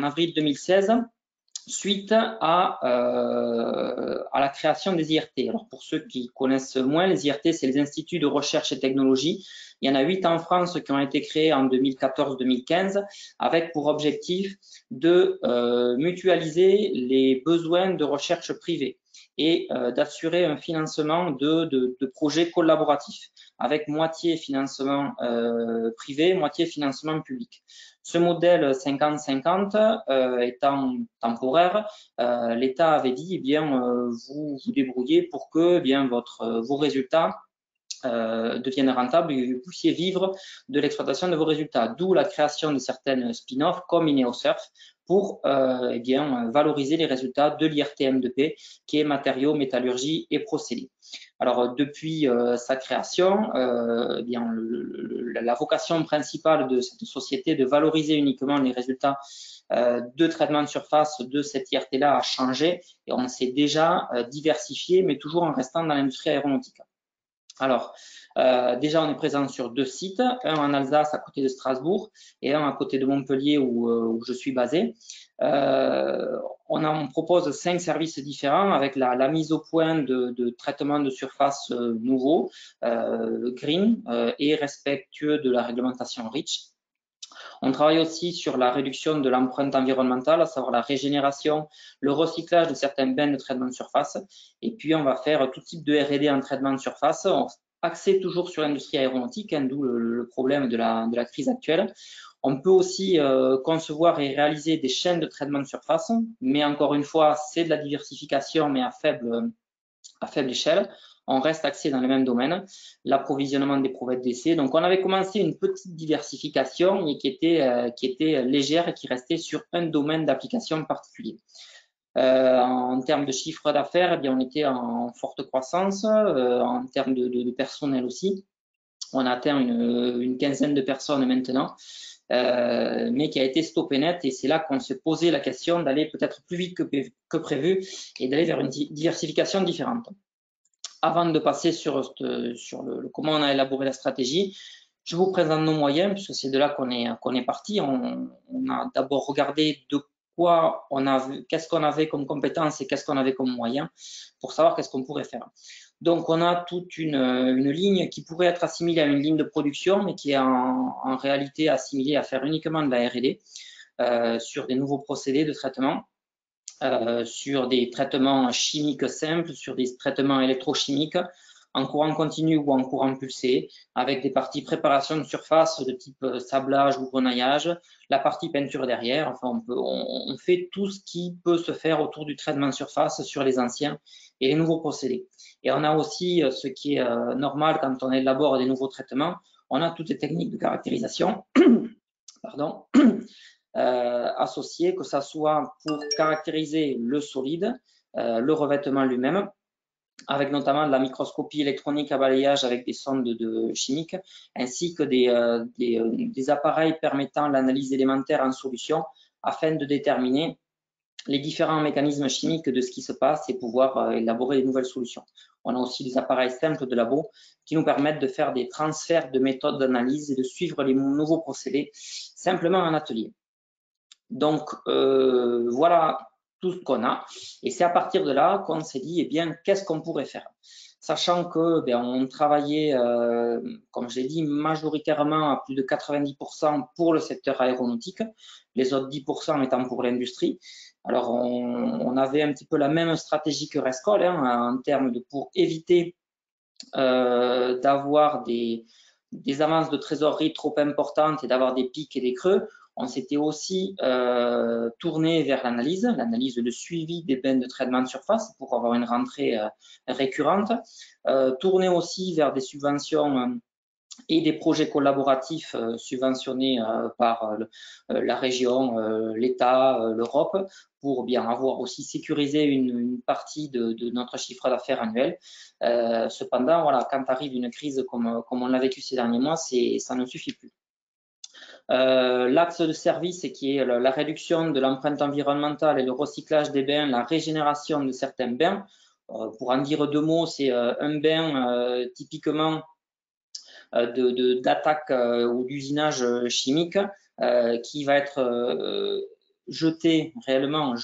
avril 2016, suite à la création des IRT. Alors, pour ceux qui connaissent moins, les IRT, c'est les Instituts de recherche et technologie. Il y en a 8 en France qui ont été créés en 2014-2015, avec pour objectif de mutualiser les besoins de recherche privée et d'assurer un financement de projets collaboratifs avec moitié financement privé, moitié financement public. Ce modèle 50-50 étant temporaire, l'État avait dit, eh bien, vous vous débrouillez pour que eh bien, vos résultats deviennent rentables et vous puissiez vivre de l'exploitation de vos résultats. D'où la création de certaines spin-offs comme Ineosurf pour eh bien, valoriser les résultats de l'IRTM2P qui est matériaux, métallurgie et procédés. Alors depuis sa création, eh bien, la vocation principale de cette société de valoriser uniquement les résultats de traitement de surface de cette IRT-là a changé et on s'est déjà diversifié, mais toujours en restant dans l'industrie aéronautique. Alors, déjà, on est présent sur 2 sites, un en Alsace à côté de Strasbourg et un à côté de Montpellier où je suis basé. On propose 5 services différents avec la mise au point de traitements de surface nouveaux, green et respectueux de la réglementation REACH. On travaille aussi sur la réduction de l'empreinte environnementale, à savoir la régénération, le recyclage de certains bains de traitement de surface. Et puis, on va faire tout type de R&D en traitement de surface, axé toujours sur l'industrie aéronautique, hein, d'où le problème de la crise actuelle. On peut aussi concevoir et réaliser des chaînes de traitement de surface, mais encore une fois, c'est de la diversification, mais à faible échelle. On reste axé dans le même domaine, l'approvisionnement des brouettes d'essai. Donc, on avait commencé une petite diversification et qui était légère et qui restait sur un domaine d'application particulier. En termes de chiffre d'affaires, eh bien, on était en forte croissance. En termes de personnel aussi, on a atteint une quinzaine de personnes maintenant. Mais qui a été stoppé net et c'est là qu'on s'est posé la question d'aller peut-être plus vite que prévu et d'aller vers une diversification différente. Avant de passer sur comment on a élaboré la stratégie, je vous présente nos moyens puisque c'est de là qu'on est parti. On a d'abord regardé qu'est-ce qu'on avait comme compétences et qu'est-ce qu'on avait comme moyens pour savoir qu'est-ce qu'on pourrait faire. Donc, on a toute une ligne qui pourrait être assimilée à une ligne de production, mais qui est en réalité assimilée à faire uniquement de la R&D sur des nouveaux procédés de traitement, sur des traitements chimiques simples, sur des traitements électrochimiques, en courant continu ou en courant pulsé, avec des parties préparation de surface de type sablage ou grenaillage, la partie peinture derrière. Enfin, on fait tout ce qui peut se faire autour du traitement de surface sur les anciens et les nouveaux procédés. Et on a aussi ce qui est normal quand on élabore des nouveaux traitements, on a toutes les techniques de caractérisation pardon, associées, que ce soit pour caractériser le solide, le revêtement lui-même, avec notamment de la microscopie électronique à balayage avec des sondes chimiques, ainsi que des appareils permettant l'analyse élémentaire en solution afin de déterminer les différents mécanismes chimiques de ce qui se passe et pouvoir élaborer de nouvelles solutions. On a aussi des appareils simples de labo qui nous permettent de faire des transferts de méthodes d'analyse et de suivre les nouveaux procédés simplement en atelier. Donc, voilà tout ce qu'on a. Et c'est à partir de là qu'on s'est dit, eh bien, qu'est-ce qu'on pourrait faire? Sachant que on travaillait, comme j'ai dit, majoritairement à plus de 90% pour le secteur aéronautique, les autres 10% étant pour l'industrie. Alors, on avait un petit peu la même stratégie que Rescoll, en termes de pour éviter d'avoir des avances de trésorerie trop importantes et d'avoir des pics et des creux. On s'était aussi tourné vers l'analyse de suivi des bains de traitement de surface pour avoir une rentrée récurrente, tourné aussi vers des subventions et des projets collaboratifs subventionnés par la région, l'État, l'Europe, pour bien avoir aussi sécurisé une partie de notre chiffre d'affaires annuel. Cependant, voilà, quand arrive une crise comme on l'a vécu ces derniers mois, ça ne suffit plus. L'axe de service qui est la réduction de l'empreinte environnementale et le recyclage des bains, la régénération de certains bains. Pour en dire deux mots, c'est un bain typiquement d'attaque ou d'usinage chimique qui va être régulièrement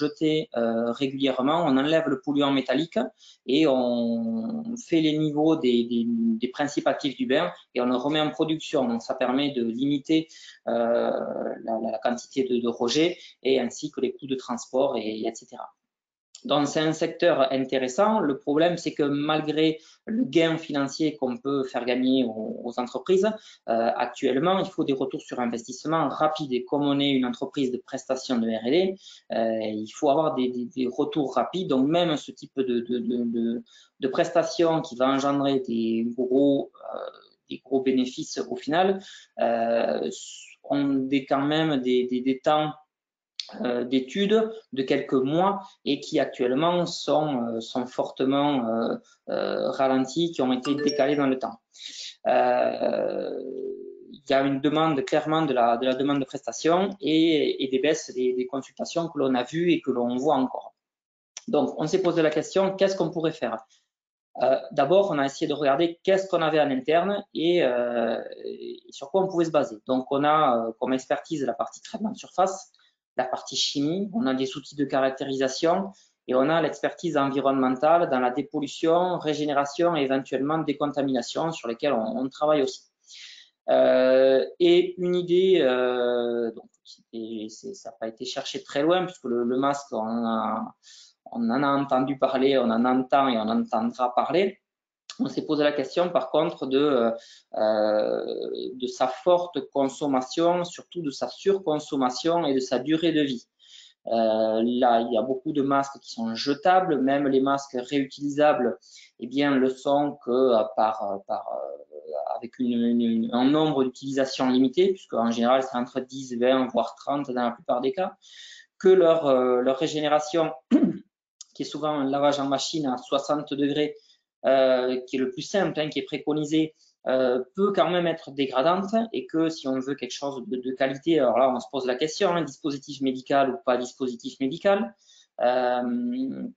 régulièrement. On enlève le polluant métallique et on fait les niveaux des principes actifs du bain et on le remet en production. Donc ça permet de limiter la quantité de rejets et ainsi que les coûts de transport etc. Donc, c'est un secteur intéressant. Le problème, c'est que malgré le gain financier qu'on peut faire gagner aux entreprises, actuellement, il faut des retours sur investissement rapides. Et comme on est une entreprise de prestation de R&D, il faut avoir des retours rapides. Donc, même ce type de prestation qui va engendrer des gros bénéfices au final, ont quand même des temps d'études de quelques mois et qui actuellement sont fortement ralentis, qui ont été décalés dans le temps. Il y a une demande clairement de la demande de prestations et des baisses des consultations que l'on a vues et que l'on voit encore. Donc, on s'est posé la question, qu'est-ce qu'on pourrait faire? D'abord, on a essayé de regarder qu'est-ce qu'on avait en interne et sur quoi on pouvait se baser. Donc, on a comme expertise la partie traitement de surface, la partie chimie, on a des outils de caractérisation et on a l'expertise environnementale dans la dépollution, régénération et éventuellement décontamination sur lesquelles on travaille aussi. Et une idée, donc ça n'a pas été cherché très loin puisque le masque, on en a entendu parler, on en entend et on entendra parler. On s'est posé la question, par contre, de sa forte consommation, surtout de sa surconsommation et de sa durée de vie. Là, il y a beaucoup de masques qui sont jetables, même les masques réutilisables, eh bien, le sont que avec un nombre d'utilisations limité, puisqu'en général, c'est entre 10, 20, voire 30 dans la plupart des cas, que leur régénération, qui est souvent un lavage en machine à 60 degrés, qui est le plus simple, qui est préconisé, peut quand même être dégradante et que si on veut quelque chose de qualité, alors là on se pose la question, dispositif médical ou pas dispositif médical,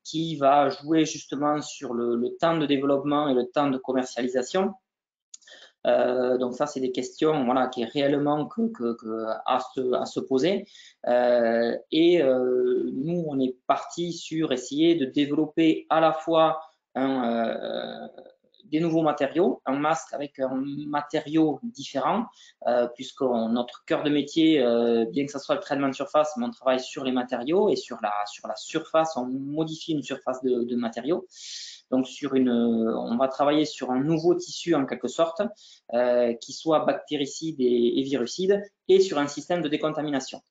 qui va jouer justement sur le temps de développement et le temps de commercialisation. Donc ça, c'est des questions qui est réellement à se poser. Nous, on est parti sur essayer de développer à la fois des nouveaux matériaux, un masque avec un matériau différent, puisque notre cœur de métier, bien que ce soit le traitement de surface, mais on travaille sur les matériaux et sur la surface, on modifie une surface de matériaux. Donc on va travailler sur un nouveau tissu en quelque sorte, qui soit bactéricide et virucide, et sur un système de décontamination.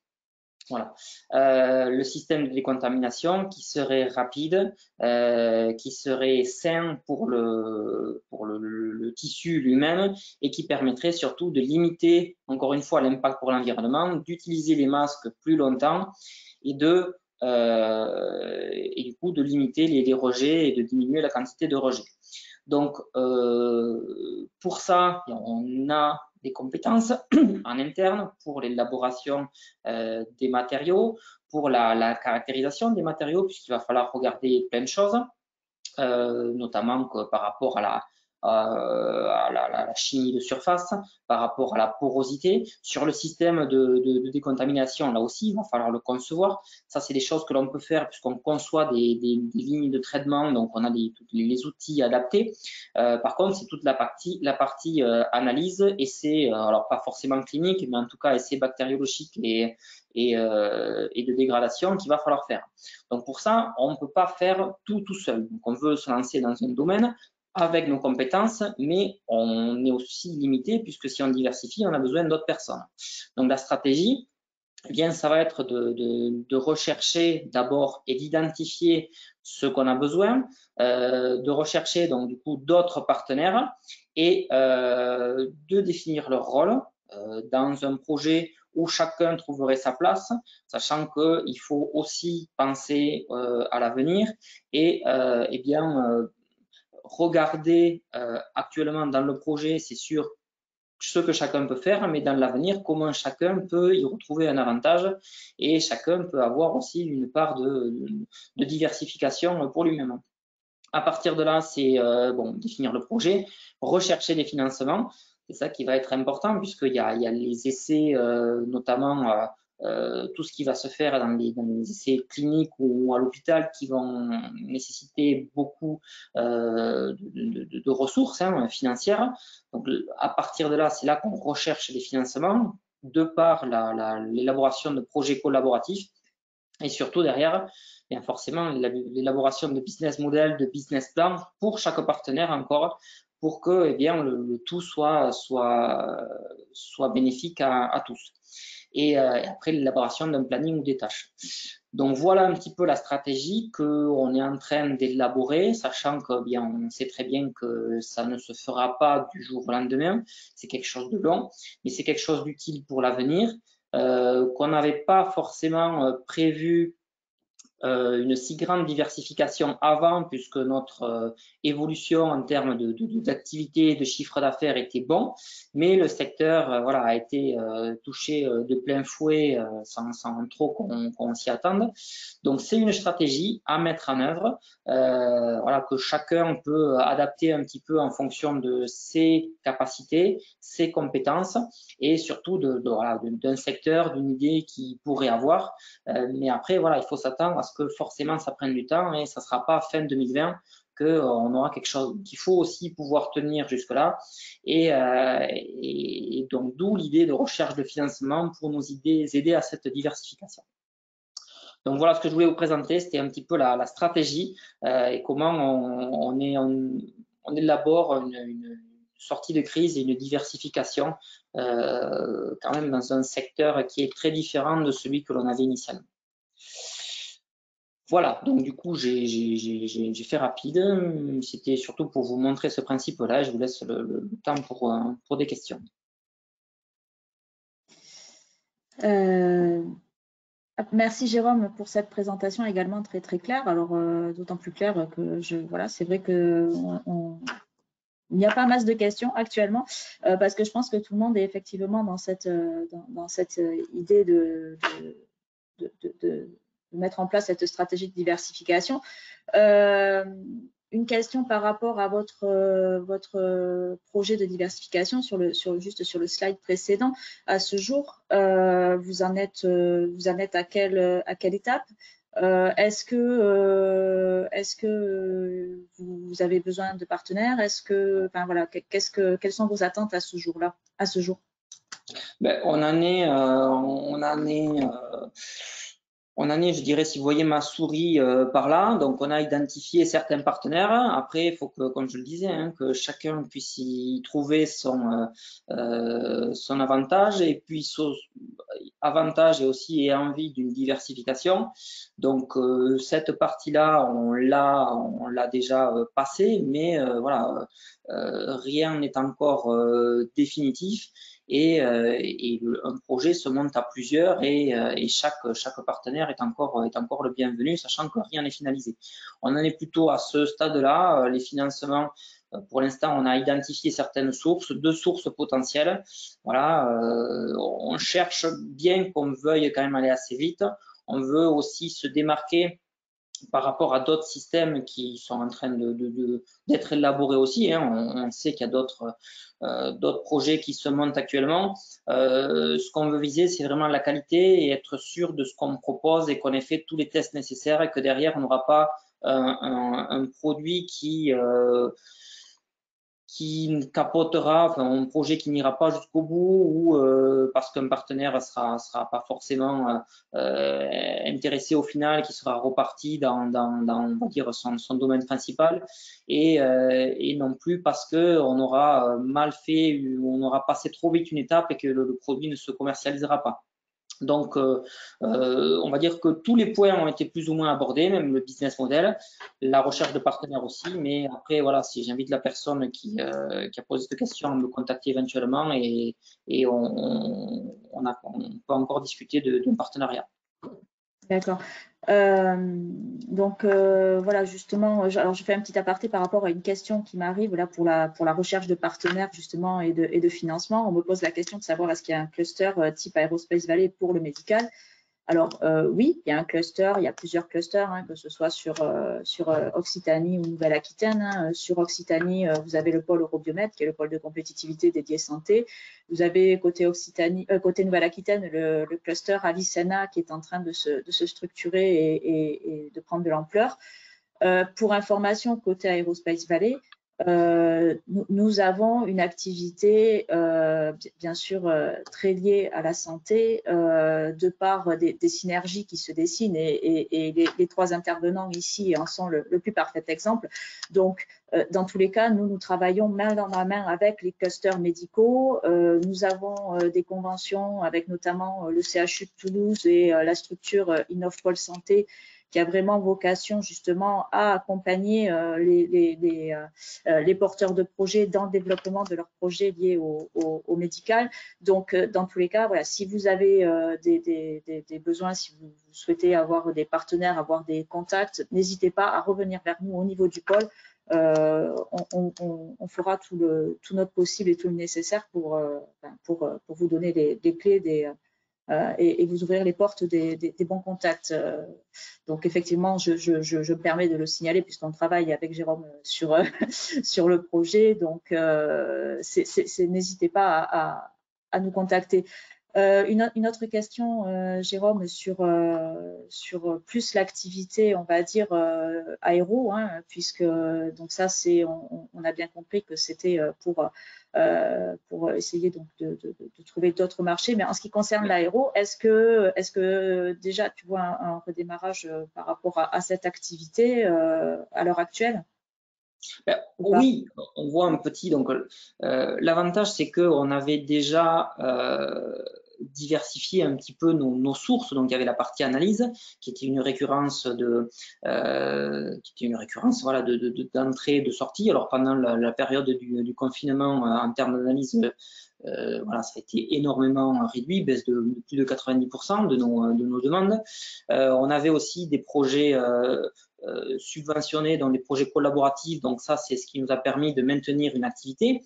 Voilà, le système de décontamination qui serait rapide, qui serait sain pour le tissu lui-même et qui permettrait surtout de limiter, encore une fois, l'impact pour l'environnement, d'utiliser les masques plus longtemps et du coup de limiter les rejets et de diminuer la quantité de rejets. Donc, pour ça, on a des compétences en interne pour l'élaboration des matériaux, pour la caractérisation des matériaux, puisqu'il va falloir regarder plein de choses, notamment par rapport à la chimie de surface, par rapport à la porosité. Sur le système de décontamination, là aussi, il va falloir le concevoir. Ça, c'est des choses que l'on peut faire puisqu'on conçoit des lignes de traitement, donc on a les outils adaptés. Par contre, c'est toute la partie analyse, essai, alors pas forcément clinique, mais en tout cas essai bactériologique et de dégradation qu'il va falloir faire. Donc pour ça, on ne peut pas faire tout seul. Donc on veut se lancer dans un domaine avec nos compétences, mais on est aussi limité puisque si on diversifie, on a besoin d'autres personnes. Donc la stratégie, eh bien, ça va être de rechercher d'abord et d'identifier ce qu'on a besoin, de rechercher donc du coup d'autres partenaires et de définir leur rôle dans un projet où chacun trouverait sa place, sachant qu'il faut aussi penser à l'avenir et eh bien regarder actuellement dans le projet, c'est sûr, ce que chacun peut faire, mais dans l'avenir, comment chacun peut y retrouver un avantage et chacun peut avoir aussi une part de diversification pour lui-même. À partir de là, c'est définir le projet, rechercher des financements. C'est ça qui va être important puisqu'il y a les essais, notamment tout ce qui va se faire dans les essais cliniques ou à l'hôpital qui vont nécessiter beaucoup de ressources financières. Donc, à partir de là, c'est là qu'on recherche des financements de par l'élaboration de projets collaboratifs et surtout derrière, bien forcément, l'élaboration de business model, de business plan pour chaque partenaire encore, pour que eh bien, le tout soit bénéfique à tous. Et après, l'élaboration d'un planning ou des tâches. Donc, voilà un petit peu la stratégie qu'on est en train d'élaborer, sachant que bien, on sait très bien que ça ne se fera pas du jour au lendemain. C'est quelque chose de long, mais c'est quelque chose d'utile pour l'avenir, qu'on n'avait pas forcément prévu une si grande diversification avant, puisque notre évolution en termes d'activité, de chiffre d'affaires était bon, mais le secteur voilà, a été touché de plein fouet sans trop qu'on s'y attende. Donc c'est une stratégie à mettre en œuvre, voilà, que chacun peut adapter un petit peu en fonction de ses capacités, ses compétences et surtout d'un secteur, d'une idée qu'il pourrait avoir. Mais après, voilà, il faut s'attendre à ce que forcément ça prenne du temps et ça ne sera pas fin 2020 qu'on aura quelque chose qu'il faut aussi pouvoir tenir jusque-là. Et donc, d'où l'idée de recherche de financement pour nous aider à cette diversification. Donc, voilà ce que je voulais vous présenter. C'était un petit peu la stratégie et comment on élabore une sortie de crise et une diversification quand même dans un secteur qui est très différent de celui que l'on avait initialement. Voilà, donc du coup, j'ai fait rapide. C'était surtout pour vous montrer ce principe-là. Je vous laisse le temps pour des questions. Merci Jérôme pour cette présentation également très très claire. Alors d'autant plus claire que voilà, c'est vrai que il n'y a pas masse de questions actuellement parce que je pense que tout le monde est effectivement dans cette idée de mettre en place cette stratégie de diversification. Une question par rapport à votre projet de diversification juste sur le slide précédent. À ce jour, vous en êtes à quelle étape? Est-ce que vous avez besoin de partenaires? Enfin voilà, quelles sont vos attentes à ce jour-là, Ben, on en est On en est, je dirais, si vous voyez ma souris par là, donc on a identifié certains partenaires. Après, il faut que, comme je le disais, hein, que chacun puisse y trouver son avantage et puis son avantage et aussi envie d'une diversification. Donc cette partie-là, on l'a déjà passée, mais voilà, rien n'est encore définitif. Et un projet se monte à plusieurs et chaque partenaire est encore le bienvenu, sachant que rien n'est finalisé. On en est plutôt à ce stade-là. Les financements, pour l'instant, on a identifié certaines sources, 2 sources potentielles. Voilà, on cherche bien qu'on veuille quand même aller assez vite. On veut aussi se démarquer par rapport à d'autres systèmes qui sont en train d'être élaborés aussi. Hein. On sait qu'il y a d'autres projets qui se montent actuellement. Ce qu'on veut viser, c'est vraiment la qualité et être sûr de ce qu'on propose et qu'on ait fait tous les tests nécessaires et que derrière, on n'aura pas un produit qui capotera, enfin, un projet qui n'ira pas jusqu'au bout ou parce qu'un partenaire sera pas forcément intéressé au final, qui sera reparti dans on va dire son domaine principal et non plus parce que on aura mal fait ou on aura passé trop vite une étape et que le produit ne se commercialisera pas. Donc, on va dire que tous les points ont été plus ou moins abordés, même le business model, la recherche de partenaires aussi. Mais après, voilà, si j'invite la personne qui a posé cette question à me contacter éventuellement et on peut encore discuter d'un partenariat. D'accord. Donc voilà, justement, alors je fais un petit aparté par rapport à une question qui m'arrive là pour la recherche de partenaires justement et de financement. On me pose la question de savoir est-ce qu'il y a un cluster type Aerospace Valley pour le médical. Alors oui, il y a un cluster, il y a plusieurs clusters, hein, que ce soit sur Occitanie ou Nouvelle-Aquitaine. Hein. Sur Occitanie, vous avez le pôle Eurobiomètre, qui est le pôle de compétitivité dédié santé. Vous avez côté Nouvelle-Aquitaine le cluster Avicenna qui est en train de se structurer et de prendre de l'ampleur. Pour information, côté Aerospace Valley, nous avons une activité bien sûr très liée à la santé de par des synergies qui se dessinent et les 3 intervenants ici en sont le plus parfait exemple. Donc, dans tous les cas, nous travaillons main dans la main avec les clusters médicaux. Nous avons des conventions avec notamment le CHU de Toulouse et la structure Innovpol Santé qui a vraiment vocation justement à accompagner les porteurs de projets dans le développement de leurs projets liés au médical. Donc, dans tous les cas, voilà, si vous avez des besoins, si vous souhaitez avoir des partenaires, avoir des contacts, n'hésitez pas à revenir vers nous au niveau du pôle. On fera tout notre possible et tout le nécessaire pour vous donner les clés et vous ouvrir les portes des bons contacts. Donc effectivement, je me permets de le signaler puisqu'on travaille avec Jérôme sur le projet. Donc n'hésitez pas à nous contacter. Une autre question, Jérôme, sur plus l'activité, on va dire, aéro, hein, puisque donc ça, on a bien compris que c'était pour essayer donc de trouver d'autres marchés. Mais en ce qui concerne l'aéro, est-ce que déjà tu vois un redémarrage par rapport à cette activité à l'heure actuelle? Oui, on voit un petit. Donc, l'avantage, c'est qu'on avait déjà diversifié un petit peu nos sources. Donc, il y avait la partie analyse, qui était une récurrence voilà, d'entrée et de sortie. Alors, pendant la période du confinement, en termes d'analyse, voilà, ça a été énormément réduit, baisse de plus de 90% de nos demandes. On avait aussi des projets subventionnés dans des projets collaboratifs. Donc ça, c'est ce qui nous a permis de maintenir une activité.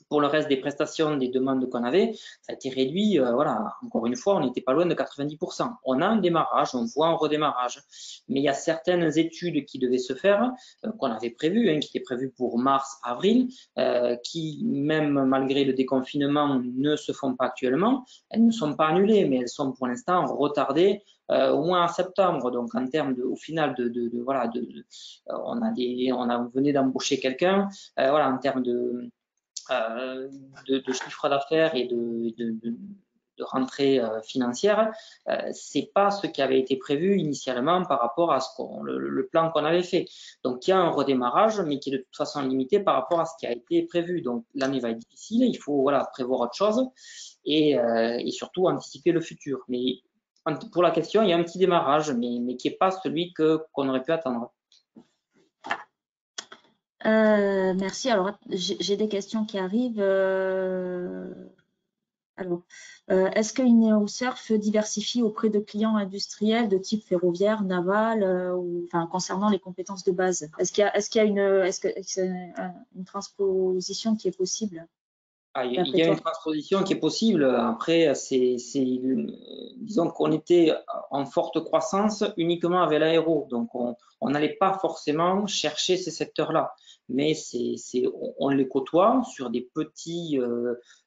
Pour le reste des prestations, des demandes qu'on avait, ça a été réduit. Voilà, encore une fois, on n'était pas loin de 90%. On a un démarrage, on voit un redémarrage, mais il y a certaines études qui devaient se faire, qu'on avait prévues, hein, qui étaient prévues pour mars, avril, qui, même malgré le déconfinement, ne se font pas actuellement. Elles ne sont pas annulées, mais elles sont pour l'instant retardées. Au moins en septembre, donc en termes au final voilà, on venait d'embaucher quelqu'un, voilà, en termes de chiffre d'affaires et rentrée financière, c'est pas ce qui avait été prévu initialement par rapport à le plan qu'on avait fait. Donc il y a un redémarrage, mais qui est de toute façon limité par rapport à ce qui a été prévu. Donc l'année va être difficile, il faut prévoir autre chose et surtout anticiper le futur. Mais pour la question, il y a un petit démarrage, mais qui n'est pas celui qu'on aurait pu attendre. Merci. Alors, j'ai des questions qui arrivent. Est-ce que IneoSurf diversifie auprès de clients industriels de type ferroviaire, naval, concernant les compétences de base? Est-ce qu'il y a une transposition qui est possible? Il y a une transposition qui est possible. Après, disons qu'on était en forte croissance uniquement avec l'aéro. Donc, on n'allait pas forcément chercher ces secteurs-là. Mais on les côtoie sur des petits...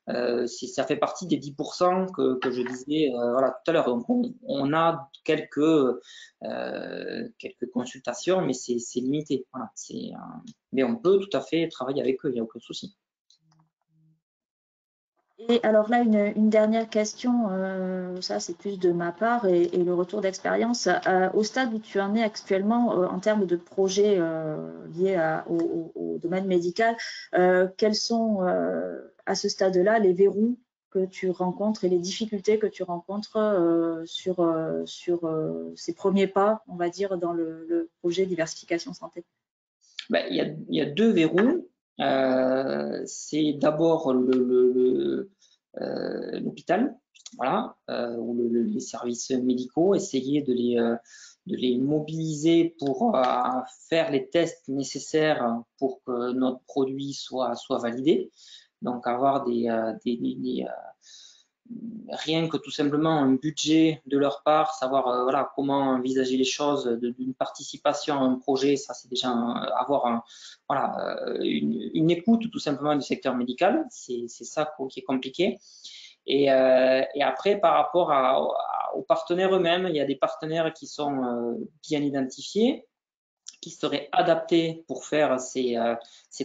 ça fait partie des 10% que je disais tout à l'heure. Donc, on a quelques consultations, mais c'est limité. Voilà, mais on peut tout à fait travailler avec eux, il n'y a aucun souci. Et alors là, une dernière question, ça c'est plus de ma part et le retour d'expérience. Au stade où tu en es actuellement en termes de projets liés au domaine médical, quels sont à ce stade-là les verrous que tu rencontres et les difficultés que tu rencontres sur ces premiers pas, on va dire, dans le projet diversification santé? Il y a deux verrous. C'est d'abord l'hôpital, voilà, ou les services médicaux, essayer de les mobiliser pour faire les tests nécessaires pour que notre produit soit validé. Donc avoir rien que tout simplement un budget de leur part, savoir comment envisager les choses d'une participation à un projet, ça c'est déjà avoir une écoute tout simplement du secteur médical, c'est ça qui est compliqué. Et après, par rapport aux partenaires eux-mêmes, il y a des partenaires qui sont bien identifiés, qui seraient adaptés pour faire ces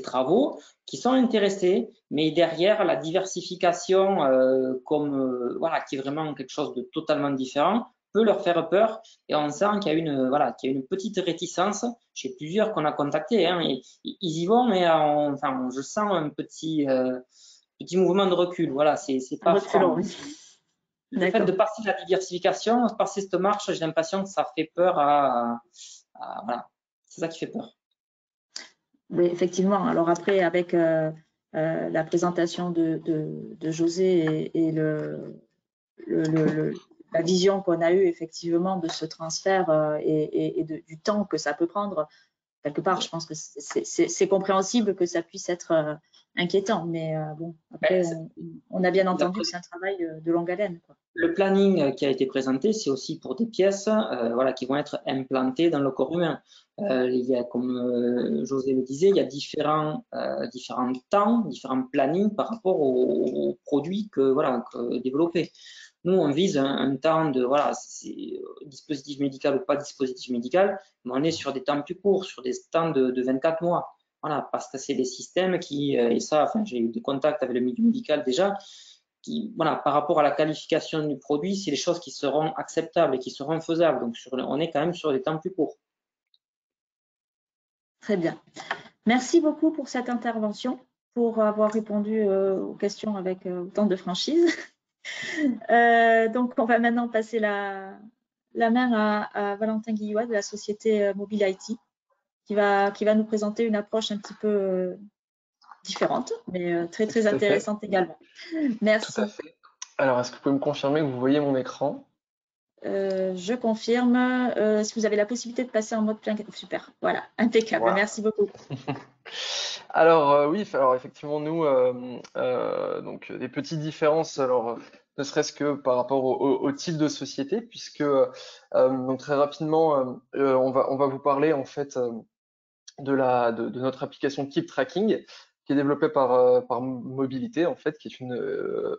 travaux, qui sont intéressés, mais derrière la diversification, qui est vraiment quelque chose de totalement différent, peut leur faire peur et on sent qu'il y a une petite réticence chez plusieurs qu'on a contactés. Hein, et, ils y vont, mais je sens un petit mouvement de recul. Voilà, c'est pas franc. Le fait de passer la diversification, passer cette marche, j'ai l'impression que ça fait peur voilà. C'est ça qui fait peur. Oui, effectivement. Alors après, avec la présentation de José et la vision qu'on a eue effectivement de ce transfert et du temps que ça peut prendre, quelque part, je pense que c'est compréhensible que ça puisse être inquiétant. Mais bon, après, on a bien entendu que c'est un travail de longue haleine, quoi. Le planning qui a été présenté, c'est aussi pour des pièces qui vont être implantées dans le corps humain. Il y a, comme José le disait, il y a différents temps, différents plannings par rapport aux produits que développés. Nous, on vise un temps de dispositif médical ou pas dispositif médical, mais on est sur des temps plus courts, sur des temps de 24 mois. Voilà, parce que c'est des systèmes et ça, j'ai eu des contacts avec le milieu médical déjà, par rapport à la qualification du produit, c'est des choses qui seront acceptables et qui seront faisables. Donc, on est quand même sur des temps plus courts. Très bien. Merci beaucoup pour cette intervention, pour avoir répondu aux questions avec autant de franchise. Donc, on va maintenant passer la main à Valentin Guillois de la société Mobile IT, qui va nous présenter une approche un petit peu différente, mais très, très intéressante également. Merci. Tout à fait. Alors, est-ce que vous pouvez me confirmer que vous voyez mon écran? Je confirme. Si vous avez la possibilité de passer en mode plein... Super, voilà, impeccable. Voilà. Merci beaucoup. Alors, oui, alors effectivement, nous, donc des petites différences, alors ne serait-ce que par rapport au type de société, puisque donc très rapidement, on va vous parler en fait de notre application Keep Tracking, qui est développée par Mobilité, en fait, qui est une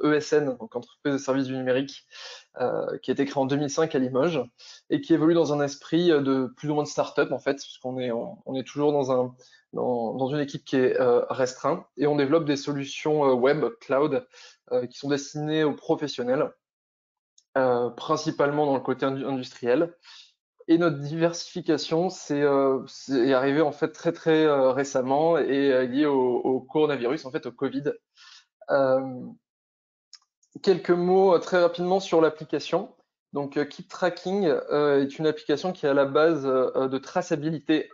ESN, donc entreprise de services du numérique, qui a été créée en 2005 à Limoges et qui évolue dans un esprit de plus ou moins de start-up, en fait, puisqu'on est toujours dans une équipe qui est restreinte et on développe des solutions web, cloud, qui sont destinées aux professionnels principalement dans le côté industriel. Et notre diversification, c'est arrivé en fait très récemment et lié au coronavirus, en fait au Covid. Quelques mots très rapidement sur l'application. Donc Keep Tracking est une application qui est à la base de traçabilité,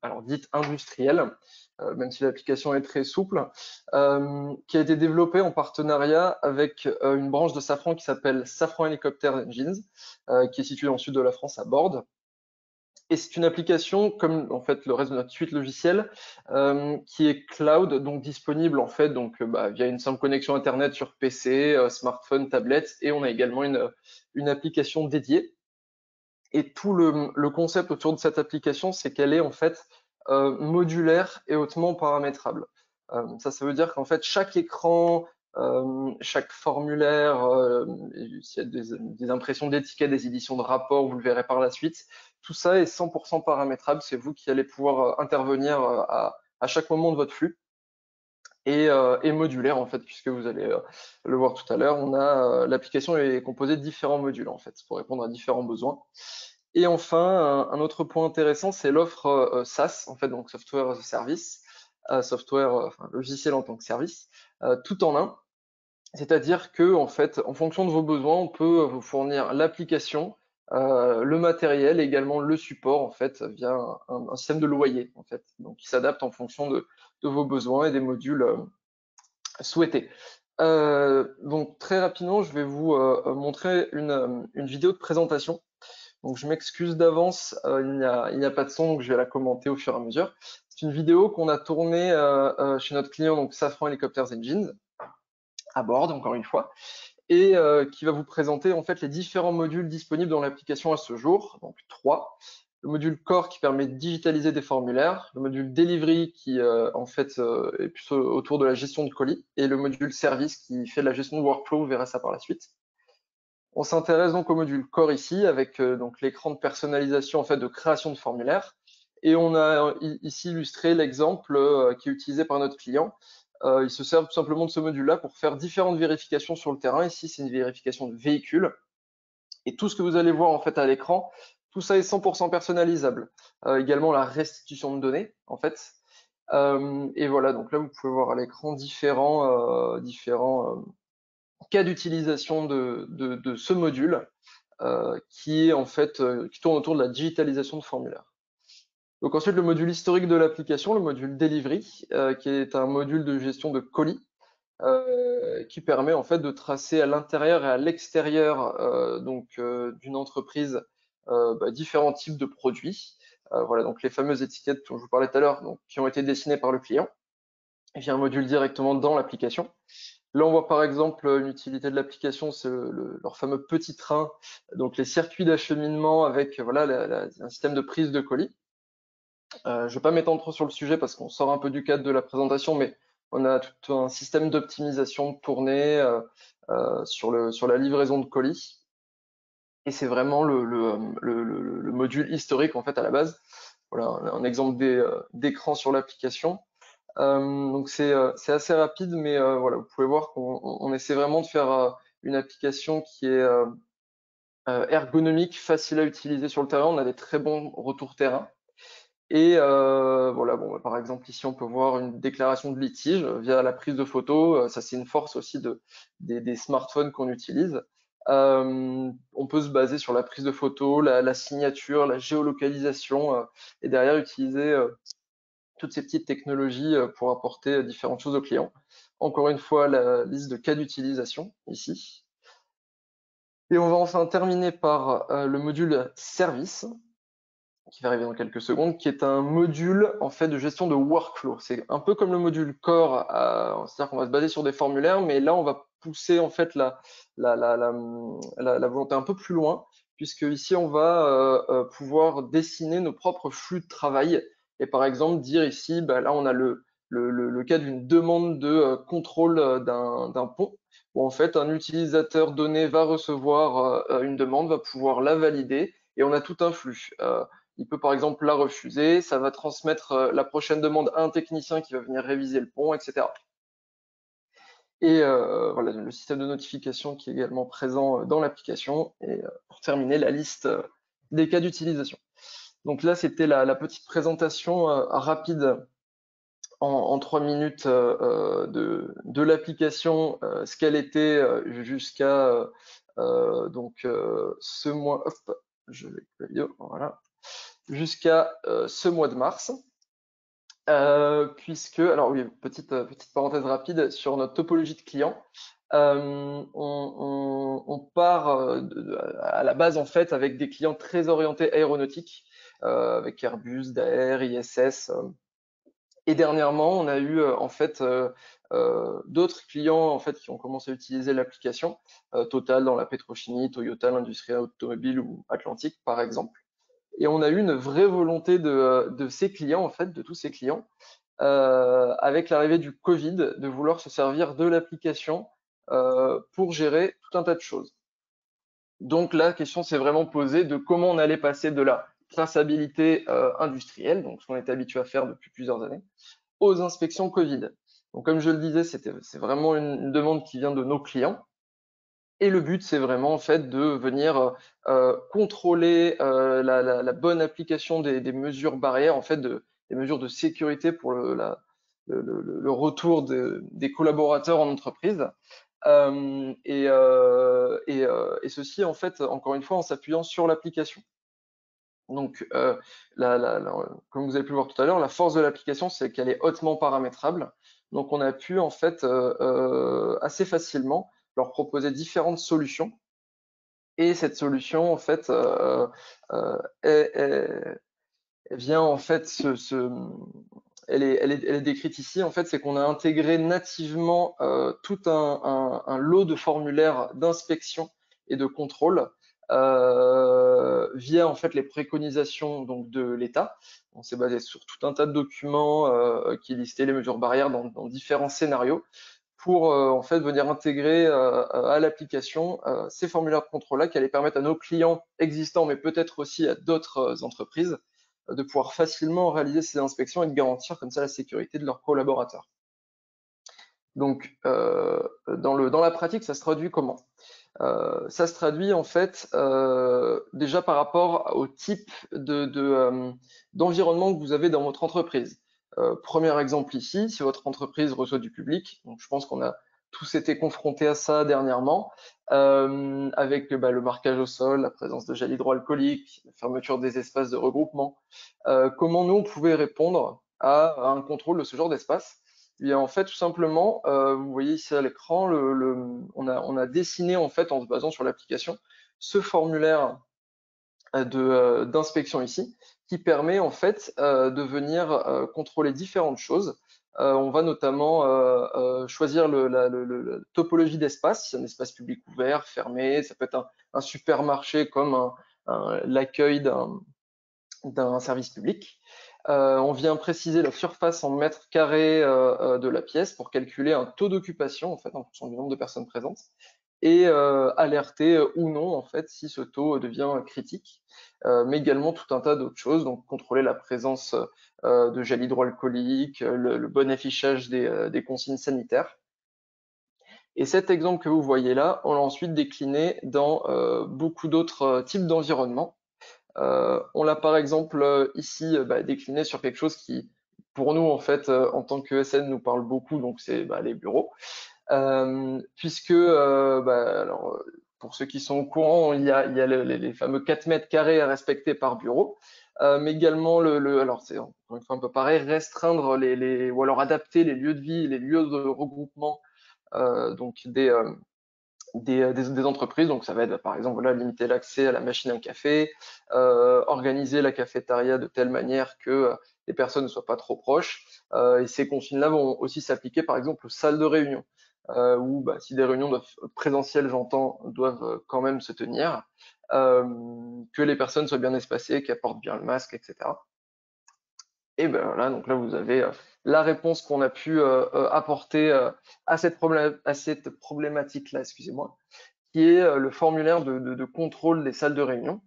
alors dite industrielle, même si l'application est très souple, qui a été développée en partenariat avec une branche de Safran qui s'appelle Safran Helicopter Engines, qui est située dans le sud de la France à Bordes. Et c'est une application, comme en fait le reste de notre suite logicielle, qui est cloud, donc disponible en fait donc via une simple connexion internet sur PC, smartphone, tablette, et on a également une application dédiée. Et tout le concept autour de cette application, c'est qu'elle est en fait modulaire et hautement paramétrable. Ça veut dire qu'en fait chaque écran, chaque formulaire, s'il y a des impressions d'étiquettes, des éditions de rapports, vous le verrez par la suite, tout ça est 100% paramétrable. C'est vous qui allez pouvoir intervenir à chaque moment de votre flux et modulaire en fait, puisque vous allez le voir tout à l'heure. On a l'application est composée de différents modules en fait pour répondre à différents besoins. Et enfin, un autre point intéressant, c'est l'offre SaaS, en fait, donc Software as a Service, logiciel en tant que service, tout en un. C'est-à-dire que, en fait, en fonction de vos besoins, on peut vous fournir l'application, le matériel et également le support, en fait, via un système de loyer, en fait, donc qui s'adapte en fonction de vos besoins et des modules souhaités. Donc très rapidement, je vais vous montrer une vidéo de présentation. Donc je m'excuse d'avance, il n'y a pas de son, donc je vais la commenter au fur et à mesure. C'est une vidéo qu'on a tournée chez notre client, donc Safran Helicopter Engines, à Bordes, encore une fois, et qui va vous présenter en fait les différents modules disponibles dans l'application à ce jour, donc 3. Le module Core qui permet de digitaliser des formulaires, le module Delivery qui en fait est plus autour de la gestion de colis, et le module Service qui fait de la gestion de workflow, vous verrez ça par la suite. On s'intéresse donc au module Core ici, avec donc l'écran de personnalisation en fait de création de formulaires. Et on a ici illustré l'exemple qui est utilisé par notre client. Il se sert tout simplement de ce module-là pour faire différentes vérifications sur le terrain. Ici, c'est une vérification de véhicule. Et tout ce que vous allez voir en fait à l'écran, tout ça est 100% personnalisable. Également la restitution de données, en fait. Et voilà, donc là, vous pouvez voir à l'écran différents cas d'utilisation de ce module qui est en fait qui tourne autour de la digitalisation de formulaires. Donc ensuite le module historique de l'application, le module Delivery, qui est un module de gestion de colis qui permet en fait de tracer à l'intérieur et à l'extérieur d'une entreprise différents types de produits. Voilà donc les fameuses étiquettes dont je vous parlais tout à l'heure, qui ont été dessinées par le client via un module directement dans l'application. Là, on voit par exemple une utilité de l'application, c'est leur fameux petit train, donc les circuits d'acheminement avec voilà un système de prise de colis. Je ne vais pas m'étendre trop sur le sujet parce qu'on sort un peu du cadre de la présentation, mais on a tout un système d'optimisation tourné sur la livraison de colis. Et c'est vraiment le module historique en fait à la base. Voilà un exemple d'écran sur l'application. Donc c'est assez rapide, mais voilà, vous pouvez voir qu'on essaie vraiment de faire une application qui est ergonomique, facile à utiliser sur le terrain. On a des très bons retours terrain. Et voilà, bon, par exemple ici on peut voir une déclaration de litige via la prise de photo. Ça c'est une force aussi des smartphones qu'on utilise. On peut se baser sur la prise de photo, la signature, la géolocalisation et derrière utiliser toutes ces petites technologies pour apporter différentes choses aux clients. Encore une fois, la liste de cas d'utilisation ici. Et on va enfin terminer par le module service, qui va arriver dans quelques secondes, qui est un module en fait de gestion de workflow. C'est un peu comme le module core, c'est-à-dire qu'on va se baser sur des formulaires, mais là on va pousser en fait la volonté un peu plus loin, puisque ici on va pouvoir dessiner nos propres flux de travail et par exemple dire ici, là on a le cas d'une demande de contrôle d'un pont, où en fait un utilisateur donné va recevoir une demande, va pouvoir la valider et on a tout un flux. Il peut par exemple la refuser, ça va transmettre la prochaine demande à un technicien qui va venir réviser le pont, etc. Et voilà, le système de notification qui est également présent dans l'application. Et pour terminer, la liste des cas d'utilisation. Donc là, c'était la petite présentation rapide en 3 minutes de l'application, ce qu'elle était jusqu'à ce mois. Hop, je vais couper la vidéo, voilà, jusqu'à ce mois de mars. Puisque, alors oui, petite parenthèse rapide sur notre topologie de clients. On part à la base en fait avec des clients très orientés aéronautique, avec Airbus, Daher, ISS. Et dernièrement, on a eu en fait d'autres clients en fait qui ont commencé à utiliser l'application, Total dans la pétrochimie, Toyota l'industrie automobile ou Atlantique par exemple. Et on a eu une vraie volonté de ces clients en fait, de tous ces clients, avec l'arrivée du Covid, de vouloir se servir de l'application pour gérer tout un tas de choses. Donc la question s'est vraiment posée de comment on allait passer de la traçabilité industrielle, donc ce qu'on est habitué à faire depuis plusieurs années, aux inspections Covid. Donc comme je le disais, c'est vraiment une demande qui vient de nos clients. Et le but, c'est vraiment en fait de venir contrôler la bonne application des mesures barrières, en fait, des mesures de sécurité pour le retour des collaborateurs en entreprise. Et ceci, en fait, encore une fois, en s'appuyant sur l'application. Donc, comme vous avez pu le voir tout à l'heure, la force de l'application, c'est qu'elle est hautement paramétrable. Donc, on a pu, en fait, assez facilement leur proposer différentes solutions. Et cette solution, en fait, elle vient, en fait, elle est décrite ici, en fait, c'est qu'on a intégré nativement tout un lot de formulaires d'inspection et de contrôle via en fait les préconisations donc de l'État. On s'est basé sur tout un tas de documents qui listaient les mesures barrières dans différents scénarios pour en fait venir intégrer à l'application ces formulaires de contrôle-là qui allaient permettre à nos clients existants, mais peut-être aussi à d'autres entreprises, de pouvoir facilement réaliser ces inspections et de garantir comme ça la sécurité de leurs collaborateurs. Donc, dans la pratique, ça se traduit comment? Ça se traduit en fait déjà par rapport au type d'environnement que vous avez dans votre entreprise. Premier exemple ici, si votre entreprise reçoit du public, donc je pense qu'on a tous été confrontés à ça dernièrement, avec le marquage au sol, la présence de gel hydroalcoolique, la fermeture des espaces de regroupement. Comment nous on pouvait répondre à un contrôle de ce genre d'espace? Eh bien, en fait, tout simplement, vous voyez ici à l'écran, on a dessiné en fait en se basant sur l'application ce formulaire d'inspection ici, qui permet en fait de venir contrôler différentes choses. On va notamment choisir la topologie d'espace, si c'est un espace public ouvert, fermé, ça peut être un supermarché comme l'accueil d'un service public. On vient préciser la surface en mètres carrés de la pièce pour calculer un taux d'occupation en fait en fonction du nombre de personnes présentes et alerter ou non en fait si ce taux devient critique, mais également tout un tas d'autres choses, donc contrôler la présence de gel hydroalcoolique, le bon affichage des consignes sanitaires. Et cet exemple que vous voyez là, on l'a ensuite décliné dans beaucoup d'autres types d'environnements. On l'a par exemple ici décliné sur quelque chose qui, pour nous en fait, en tant que ESN, nous parle beaucoup, donc c'est les bureaux. Puisque, alors, pour ceux qui sont au courant, il y a les fameux 4 mètres carrés à respecter par bureau, mais également alors c'est encore une fois un peu pareil, restreindre ou alors adapter les lieux de vie, les lieux de regroupement, donc des entreprises. Donc ça va être par exemple limiter l'accès à la machine à café, organiser la cafétéria de telle manière que les personnes ne soient pas trop proches. Et ces consignes-là vont aussi s'appliquer par exemple aux salles de réunion, où si des réunions présentielles, j'entends, doivent quand même se tenir, que les personnes soient bien espacées, qu'elles portent bien le masque, etc. Et ben voilà, donc là vous avez la réponse qu'on a pu apporter à cette problématique-là, excusez-moi, qui est le formulaire de contrôle des salles de réunion.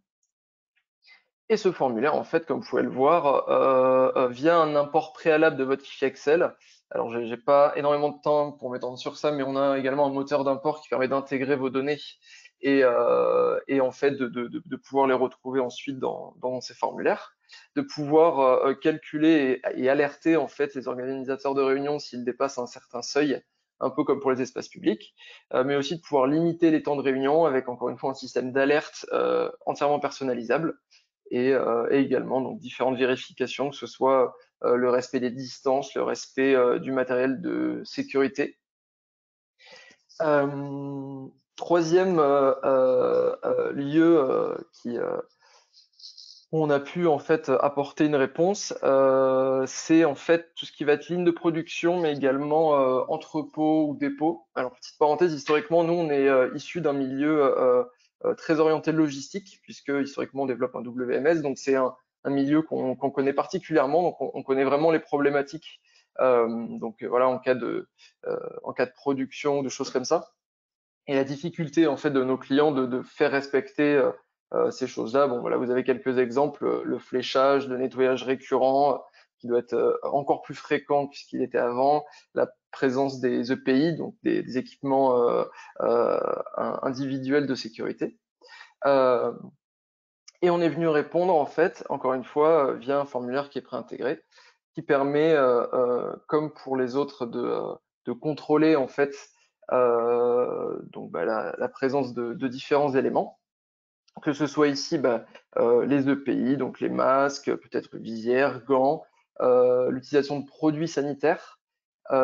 Et ce formulaire, en fait, comme vous pouvez le voir, via un import préalable de votre fichier Excel, Alors, j'ai pas énormément de temps pour m'étendre sur ça, mais on a également un moteur d'import qui permet d'intégrer vos données et en fait de pouvoir les retrouver ensuite dans ces formulaires, de pouvoir calculer et alerter en fait les organisateurs de réunions s'ils dépassent un certain seuil, un peu comme pour les espaces publics, mais aussi de pouvoir limiter les temps de réunion avec encore une fois un système d'alerte entièrement personnalisable et également donc différentes vérifications, que ce soit le respect des distances, le respect du matériel de sécurité. Troisième lieu où on a pu en fait apporter une réponse, c'est en fait tout ce qui va être ligne de production, mais également entrepôt ou dépôt. Alors petite parenthèse, historiquement, nous on est issu d'un milieu très orienté logistique, puisque historiquement on développe un WMS, donc c'est un milieu qu'on connaît particulièrement, donc on connaît vraiment les problématiques. Donc voilà, en cas de production, de choses comme ça, et la difficulté en fait de nos clients de faire respecter ces choses-là. Bon voilà, vous avez quelques exemples, le fléchage, le nettoyage récurrent qui doit être encore plus fréquent que ce qu'il était avant, la présence des EPI, donc des équipements individuels de sécurité. Et on est venu répondre en fait, encore une fois, via un formulaire qui est préintégré, qui permet, comme pour les autres, de contrôler en fait donc la présence de différents éléments, que ce soit ici les EPI, donc les masques, peut-être visières, gants, l'utilisation de produits sanitaires,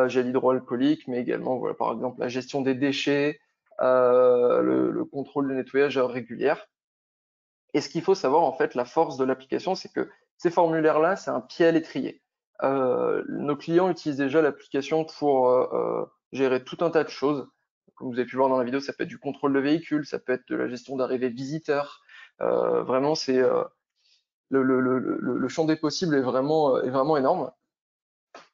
gel hydroalcoolique, mais également voilà, par exemple la gestion des déchets, le contrôle de nettoyage régulier. Et ce qu'il faut savoir, en fait, la force de l'application, c'est que ces formulaires-là, c'est un pied à l'étrier. Nos clients utilisent déjà l'application pour gérer tout un tas de choses. Comme vous avez pu voir dans la vidéo, ça peut être du contrôle de véhicule, ça peut être de la gestion d'arrivée visiteurs. Vraiment, c'est le champ des possibles est vraiment énorme.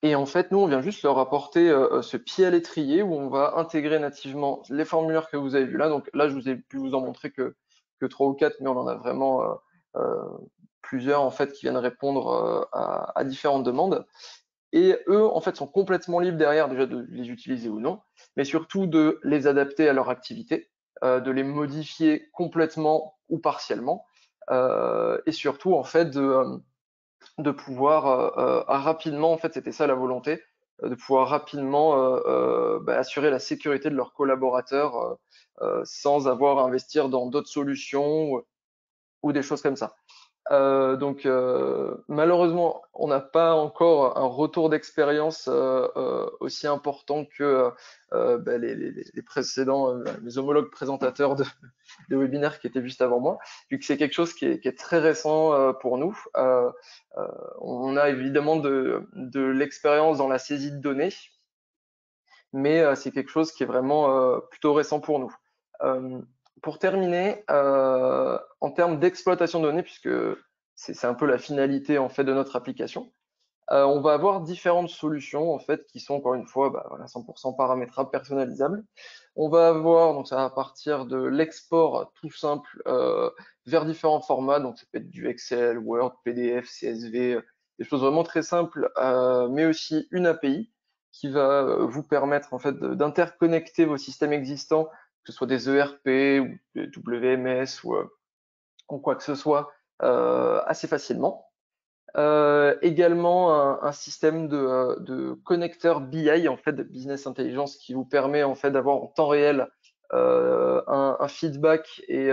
Et en fait, nous, on vient juste leur apporter ce pied à l'étrier où on va intégrer nativement les formulaires que vous avez vus là. Donc là, je vous ai pu vous en montrer que 3 ou 4, mais on en a vraiment plusieurs en fait qui viennent répondre à différentes demandes. Et eux, en fait, sont complètement libres derrière déjà de les utiliser ou non, mais surtout de les adapter à leur activité, de les modifier complètement ou partiellement, et surtout en fait de pouvoir rapidement, en fait, c'était ça la volonté, de pouvoir rapidement assurer la sécurité de leurs collaborateurs sans avoir à investir dans d'autres solutions ou des choses comme ça. Donc malheureusement, on n'a pas encore un retour d'expérience aussi important que les précédents, les homologues présentateurs de webinaires qui étaient juste avant moi, vu que c'est quelque chose qui est très récent pour nous. On a évidemment de l'expérience dans la saisie de données, mais c'est quelque chose qui est vraiment plutôt récent pour nous. Pour terminer, en termes d'exploitation de données, puisque c'est un peu la finalité en fait de notre application, on va avoir différentes solutions en fait qui sont encore une fois 100% paramétrables, personnalisables. On va avoir, donc ça va partir de l'export tout simple vers différents formats, donc ça peut être du Excel, Word, PDF, CSV, des choses vraiment très simples, mais aussi une API qui va vous permettre en fait d'interconnecter vos systèmes existants, que ce soit des ERP ou des WMS ou quoi que ce soit, assez facilement. Également un système de connecteur BI, en fait, de Business Intelligence, qui vous permet en fait d'avoir en temps réel un feedback et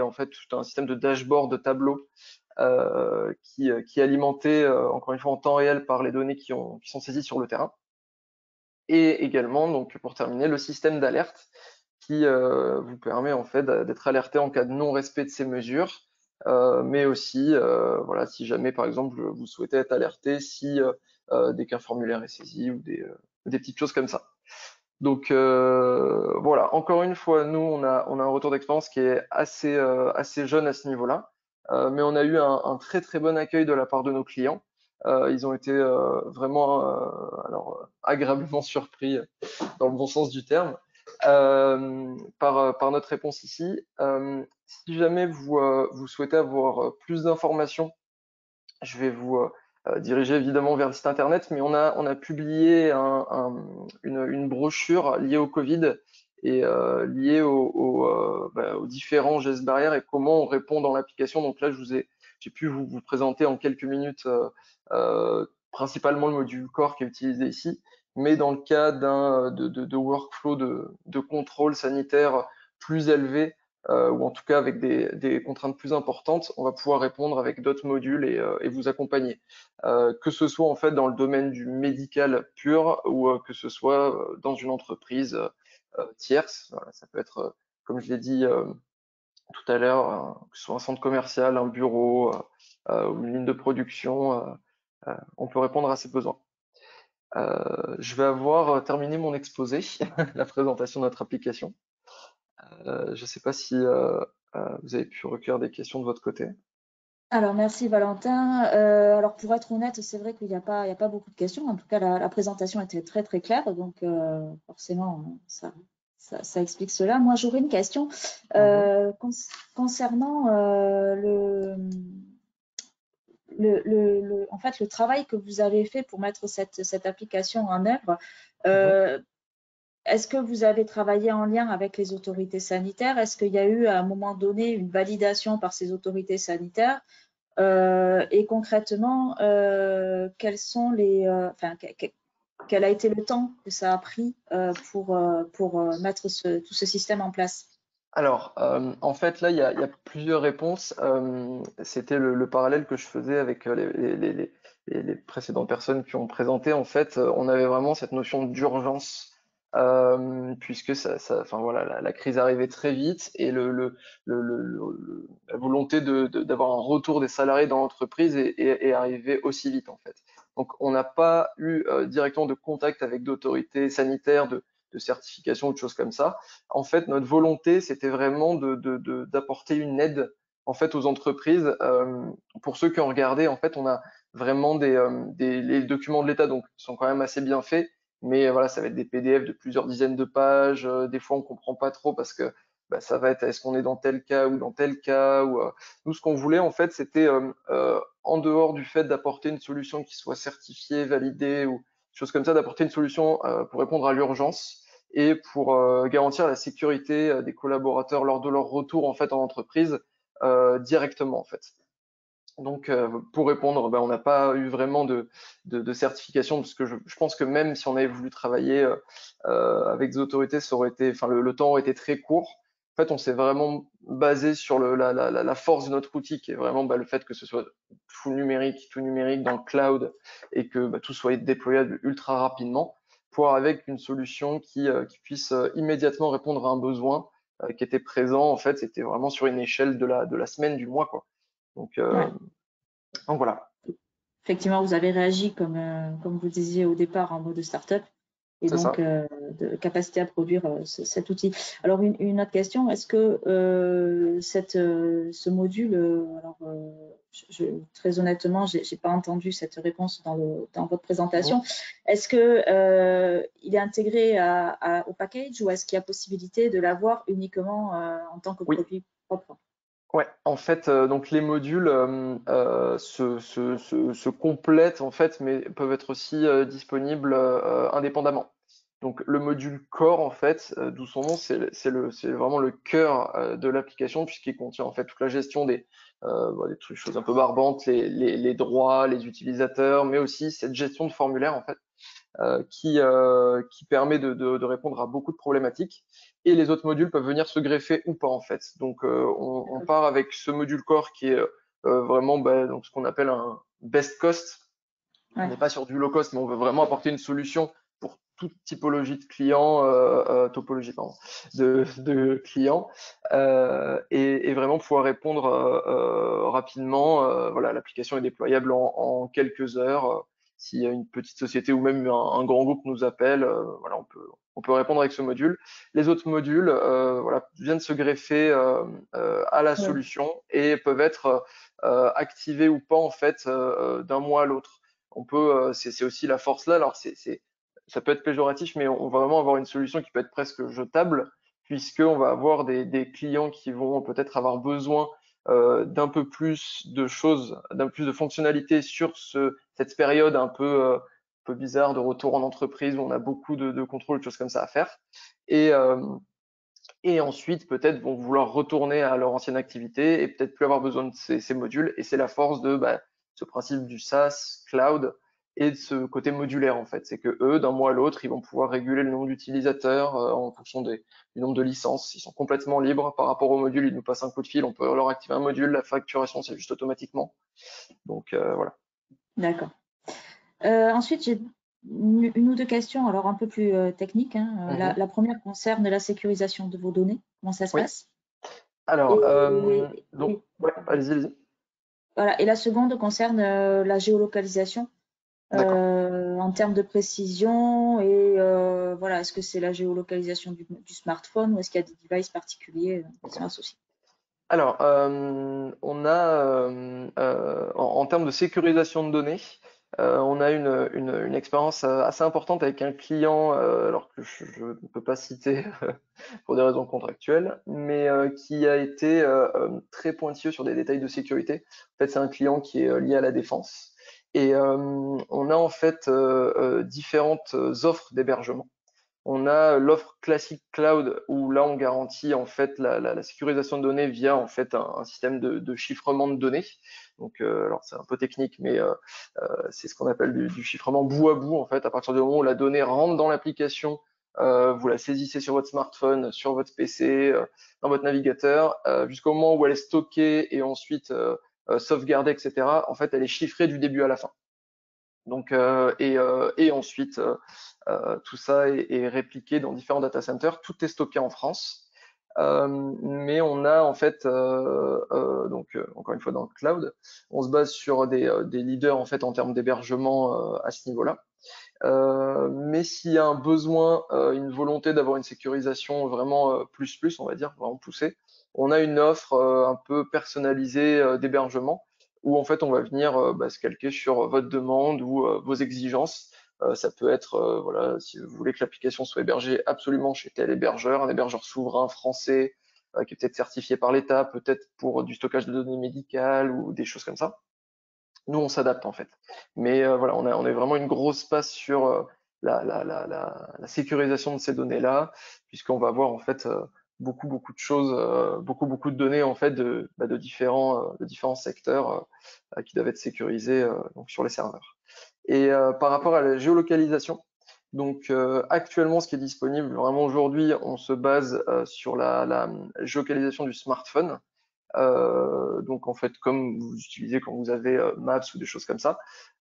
en fait tout un système de dashboard, de tableau qui est alimenté encore une fois en temps réel par les données qui sont saisies sur le terrain. Et également, donc pour terminer, le système d'alerte qui vous permet en fait d'être alerté en cas de non-respect de ces mesures, mais aussi voilà, si jamais par exemple vous souhaitez être alerté si dès qu'un formulaire est saisi ou des petites choses comme ça. Donc voilà, encore une fois, nous on a un retour d'expérience qui est assez jeune à ce niveau-là, mais on a eu un très très bon accueil de la part de nos clients. Ils ont été vraiment agréablement surpris dans le bon sens du terme par notre réponse ici. Si jamais vous souhaitez avoir plus d'informations, je vais vous dirigé évidemment vers le site internet, mais on a publié une brochure liée au Covid et liée aux différents gestes barrières et comment on répond dans l'application. Donc là, j'ai pu vous présenter en quelques minutes principalement le module core qui est utilisé ici, mais dans le cas de workflow de contrôle sanitaire plus élevé, ou en tout cas avec des contraintes plus importantes, on va pouvoir répondre avec d'autres modules et vous accompagner. Que ce soit en fait dans le domaine du médical pur ou que ce soit dans une entreprise tierce. Voilà, ça peut être, comme je l'ai dit tout à l'heure, que ce soit un centre commercial, un bureau ou une ligne de production, on peut répondre à ces besoins. Je vais avoir terminé mon exposé, la présentation de notre application. Je ne sais pas si vous avez pu recueillir des questions de votre côté. Alors, merci Valentin. Alors, pour être honnête, c'est vrai qu'il n'y a pas beaucoup de questions. En tout cas, la présentation était très, très claire. Donc, forcément, ça explique cela. Moi, j'aurais une question concernant en fait, le travail que vous avez fait pour mettre cette application en œuvre. Est-ce que vous avez travaillé en lien avec les autorités sanitaires? Est-ce qu'il y a eu à un moment donné une validation par ces autorités sanitaires? Et concrètement, quels sont quel a été le temps que ça a pris pour mettre tout ce système en place? Alors, en fait, là, il y a plusieurs réponses. C'était le parallèle que je faisais avec les précédentes personnes qui ont présenté. En fait, on avait vraiment cette notion d'urgence, puisque enfin voilà, la crise arrivait très vite et la volonté d'avoir un retour des salariés dans l'entreprise est arrivée aussi vite, en fait. Donc, on n'a pas eu directement de contact avec d'autorités sanitaires, de certification ou de choses comme ça. En fait, notre volonté, c'était vraiment d'apporter une aide en fait aux entreprises. Pour ceux qui ont regardé, en fait, on a vraiment les documents de l'État, donc sont quand même assez bien faits. Mais voilà, ça va être des PDF de plusieurs dizaines de pages. Des fois, on comprend pas trop parce que ça va être est-ce qu'on est dans tel cas ou dans tel cas. Nous, ce qu'on voulait en fait, c'était en dehors du fait d'apporter une solution qui soit certifiée, validée ou choses comme ça, d'apporter une solution pour répondre à l'urgence et pour garantir la sécurité des collaborateurs lors de leur retour en fait en entreprise directement en fait. Donc pour répondre, on n'a pas eu vraiment de certification parce que je pense que même si on avait voulu travailler avec des autorités, ça aurait été, enfin le temps aurait été très court. En fait, on s'est vraiment basé sur la force de notre outil, qui est vraiment le fait que ce soit tout numérique dans le cloud et que tout soit déployable ultra rapidement, pour avec une solution qui puisse immédiatement répondre à un besoin qui était présent. En fait, c'était vraiment sur une échelle de la semaine, du mois, quoi. Donc voilà. Effectivement, vous avez réagi comme vous disiez au départ en mode start-up et C'est donc ça. de capacité à produire cet outil. Alors une autre question, est-ce que ce module, alors très honnêtement, j'ai pas entendu cette réponse dans votre présentation. Est-ce que il est intégré au package ou est-ce qu'il y a possibilité de l'avoir uniquement en tant que produit propre? Ouais, en fait, donc les modules se complètent en fait, mais peuvent être aussi disponibles indépendamment. Donc le module core en fait, d'où son nom, c'est vraiment le cœur de l'application puisqu'il contient en fait toute la gestion des choses un peu barbantes, les droits, les utilisateurs, mais aussi cette gestion de formulaire en fait. Qui permet de répondre à beaucoup de problématiques. Et les autres modules peuvent venir se greffer ou pas en fait. Donc on part avec ce module core qui est vraiment donc ce qu'on appelle un best cost. On n'est pas sur du low cost, mais on veut vraiment apporter une solution pour toute typologie de clients, topologie pardon, de clients, et vraiment pouvoir répondre rapidement. Voilà, l'application est déployable en quelques heures. S'il y a une petite société ou même un grand groupe nous appelle, voilà, on peut répondre avec ce module. Les autres modules, voilà, viennent se greffer à la solution et peuvent être activés ou pas en fait d'un mois à l'autre. On peut, c'est aussi la force là. Alors ça peut être péjoratif, mais on va vraiment avoir une solution qui peut être presque jetable, puisqu'on va avoir des clients qui vont peut-être avoir besoin d'un peu plus de choses, d'un peu plus de fonctionnalités sur cette période un peu bizarre de retour en entreprise où on a beaucoup de contrôles, de choses comme ça à faire. Et ensuite, peut-être vont vouloir retourner à leur ancienne activité et peut-être plus avoir besoin de ces modules. Et c'est la force de ce principe du SaaS, cloud, et de ce côté modulaire en fait. C'est que eux, d'un mois à l'autre, ils vont pouvoir réguler le nombre d'utilisateurs en fonction du nombre de licences. Ils sont complètement libres par rapport au module. Ils nous passent un coup de fil, on peut leur activer un module. La facturation, c'est juste automatiquement. Donc voilà. D'accord. Ensuite, j'ai une ou deux questions, alors un peu plus techniques. Hein. La première concerne la sécurisation de vos données. Comment ça se passe? Alors, oui. Ouais, allez-y. Voilà. Et la seconde concerne la géolocalisation en termes de précision. Et voilà, est-ce que c'est la géolocalisation du smartphone ou est-ce qu'il y a des devices particuliers qui sont associés? Alors, on a, en termes de sécurisation de données, on a une expérience assez importante avec un client, alors que je ne peux pas citer pour des raisons contractuelles, mais qui a été très pointilleux sur des détails de sécurité. En fait, c'est un client qui est lié à la défense. Et on a en fait différentes offres d'hébergement. On a l'offre classique cloud où là on garantit en fait la sécurisation de données via en fait un système de chiffrement de données. Donc alors c'est un peu technique, mais c'est ce qu'on appelle du chiffrement bout à bout en fait. À partir du moment où la donnée rentre dans l'application, vous la saisissez sur votre smartphone, sur votre PC, dans votre navigateur, jusqu'au moment où elle est stockée et ensuite sauvegardée, etc. En fait, elle est chiffrée du début à la fin. Donc et ensuite tout ça est répliqué dans différents data centers. Tout est stocké en France, mais on a en fait donc encore une fois dans le cloud, on se base sur des leaders en fait en termes d'hébergement à ce niveau-là. Mais s'il y a un besoin, une volonté d'avoir une sécurisation vraiment plus, on va dire, vraiment poussée, on a une offre un peu personnalisée d'hébergement où en fait on va venir se calquer sur votre demande ou vos exigences. Ça peut être, voilà, si vous voulez que l'application soit hébergée absolument chez tel hébergeur, un hébergeur souverain français qui est peut-être certifié par l'État, peut-être pour du stockage de données médicales ou des choses comme ça. Nous, on s'adapte en fait. Mais voilà, on a vraiment une grosse passe sur la sécurisation de ces données-là, puisqu'on va avoir en fait beaucoup de choses, beaucoup de données en fait de différents secteurs qui doivent être sécurisés donc sur les serveurs. Et par rapport à la géolocalisation, donc actuellement, ce qui est disponible vraiment aujourd'hui, on se base sur la géolocalisation du smartphone. Donc en fait, comme vous utilisez quand vous avez Maps ou des choses comme ça.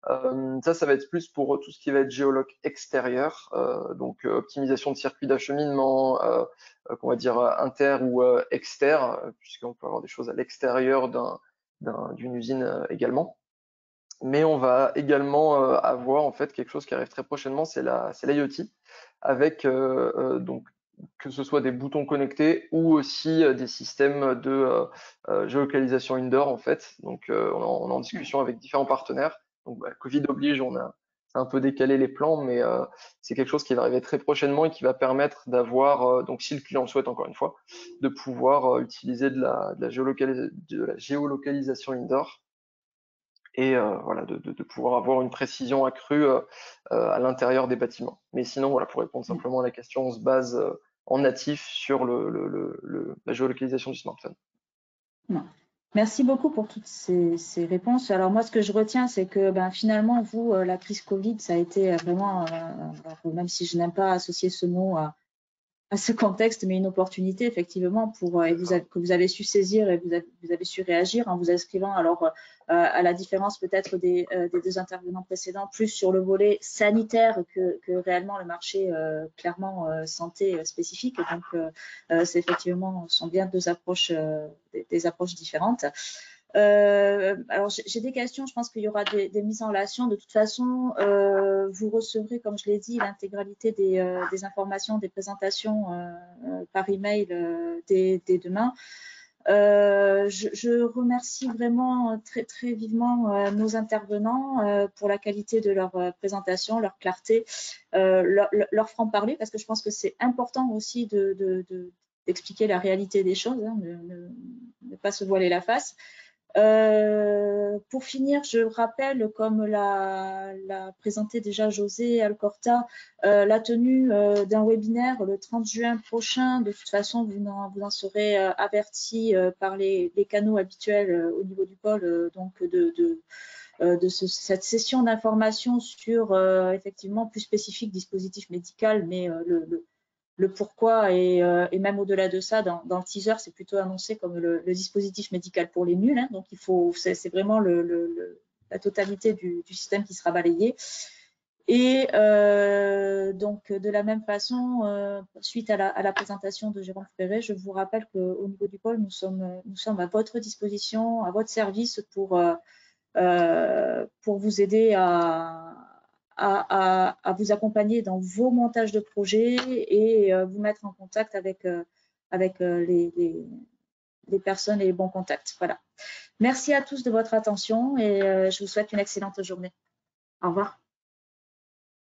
Ça va être plus pour tout ce qui va être géoloc extérieur, donc optimisation de circuits d'acheminement, qu'on va dire inter ou exter, puisqu'on peut avoir des choses à l'extérieur d'une usine également. Mais on va également avoir en fait quelque chose qui arrive très prochainement, c'est l'IoT, avec donc que ce soit des boutons connectés ou aussi des systèmes de géolocalisation indoor en fait. Donc on est en discussion avec différents partenaires. Donc Covid oblige, c'est un peu décalé les plans, mais c'est quelque chose qui va arriver très prochainement et qui va permettre d'avoir, donc si le client le souhaite encore une fois, de pouvoir utiliser de la géolocalisation indoor et voilà, de pouvoir avoir une précision accrue à l'intérieur des bâtiments. Mais sinon, voilà, pour répondre simplement à la question, on se base en natif sur la géolocalisation du smartphone. Merci beaucoup pour toutes ces réponses. Alors moi, ce que je retiens, c'est que finalement, vous, la crise Covid, ça a été vraiment, même si je n'aime pas associer ce mot à ce contexte, mais une opportunité effectivement que vous avez su saisir et vous avez su réagir en vous inscrivant alors à la différence peut-être des deux intervenants précédents, plus sur le volet sanitaire que réellement le marché clairement santé spécifique. Donc c'est effectivement sont bien deux approches, des approches différentes. Alors j'ai des questions, je pense qu'il y aura des mises en relation. De toute façon, vous recevrez, comme je l'ai dit, l'intégralité des informations, des présentations par email dès demain. Je remercie vraiment très très vivement nos intervenants pour la qualité de leur présentation, leur clarté, leur franc-parler, parce que je pense que c'est important aussi d'expliquer la réalité des choses, hein, ne pas se voiler la face. Pour finir, je rappelle, comme l'a présenté déjà José Alcorta, la tenue d'un webinaire le 30 juin prochain. De toute façon, vous en serez avertis par les canaux habituels au niveau du pôle, donc cette session d'information sur effectivement plus spécifique dispositif médical, mais le pourquoi et même au-delà de ça, dans le teaser, c'est plutôt annoncé comme le dispositif médical pour les nuls. Hein, donc, c'est vraiment la totalité du système qui sera balayé. Et donc, de la même façon, suite à la présentation de Jérôme Ferré, je vous rappelle qu'au niveau du pôle, nous sommes à votre disposition, à votre service pour vous aider à vous accompagner dans vos montages de projets et vous mettre en contact avec les personnes et les bons contacts. Voilà. Merci à tous de votre attention et je vous souhaite une excellente journée. Au revoir.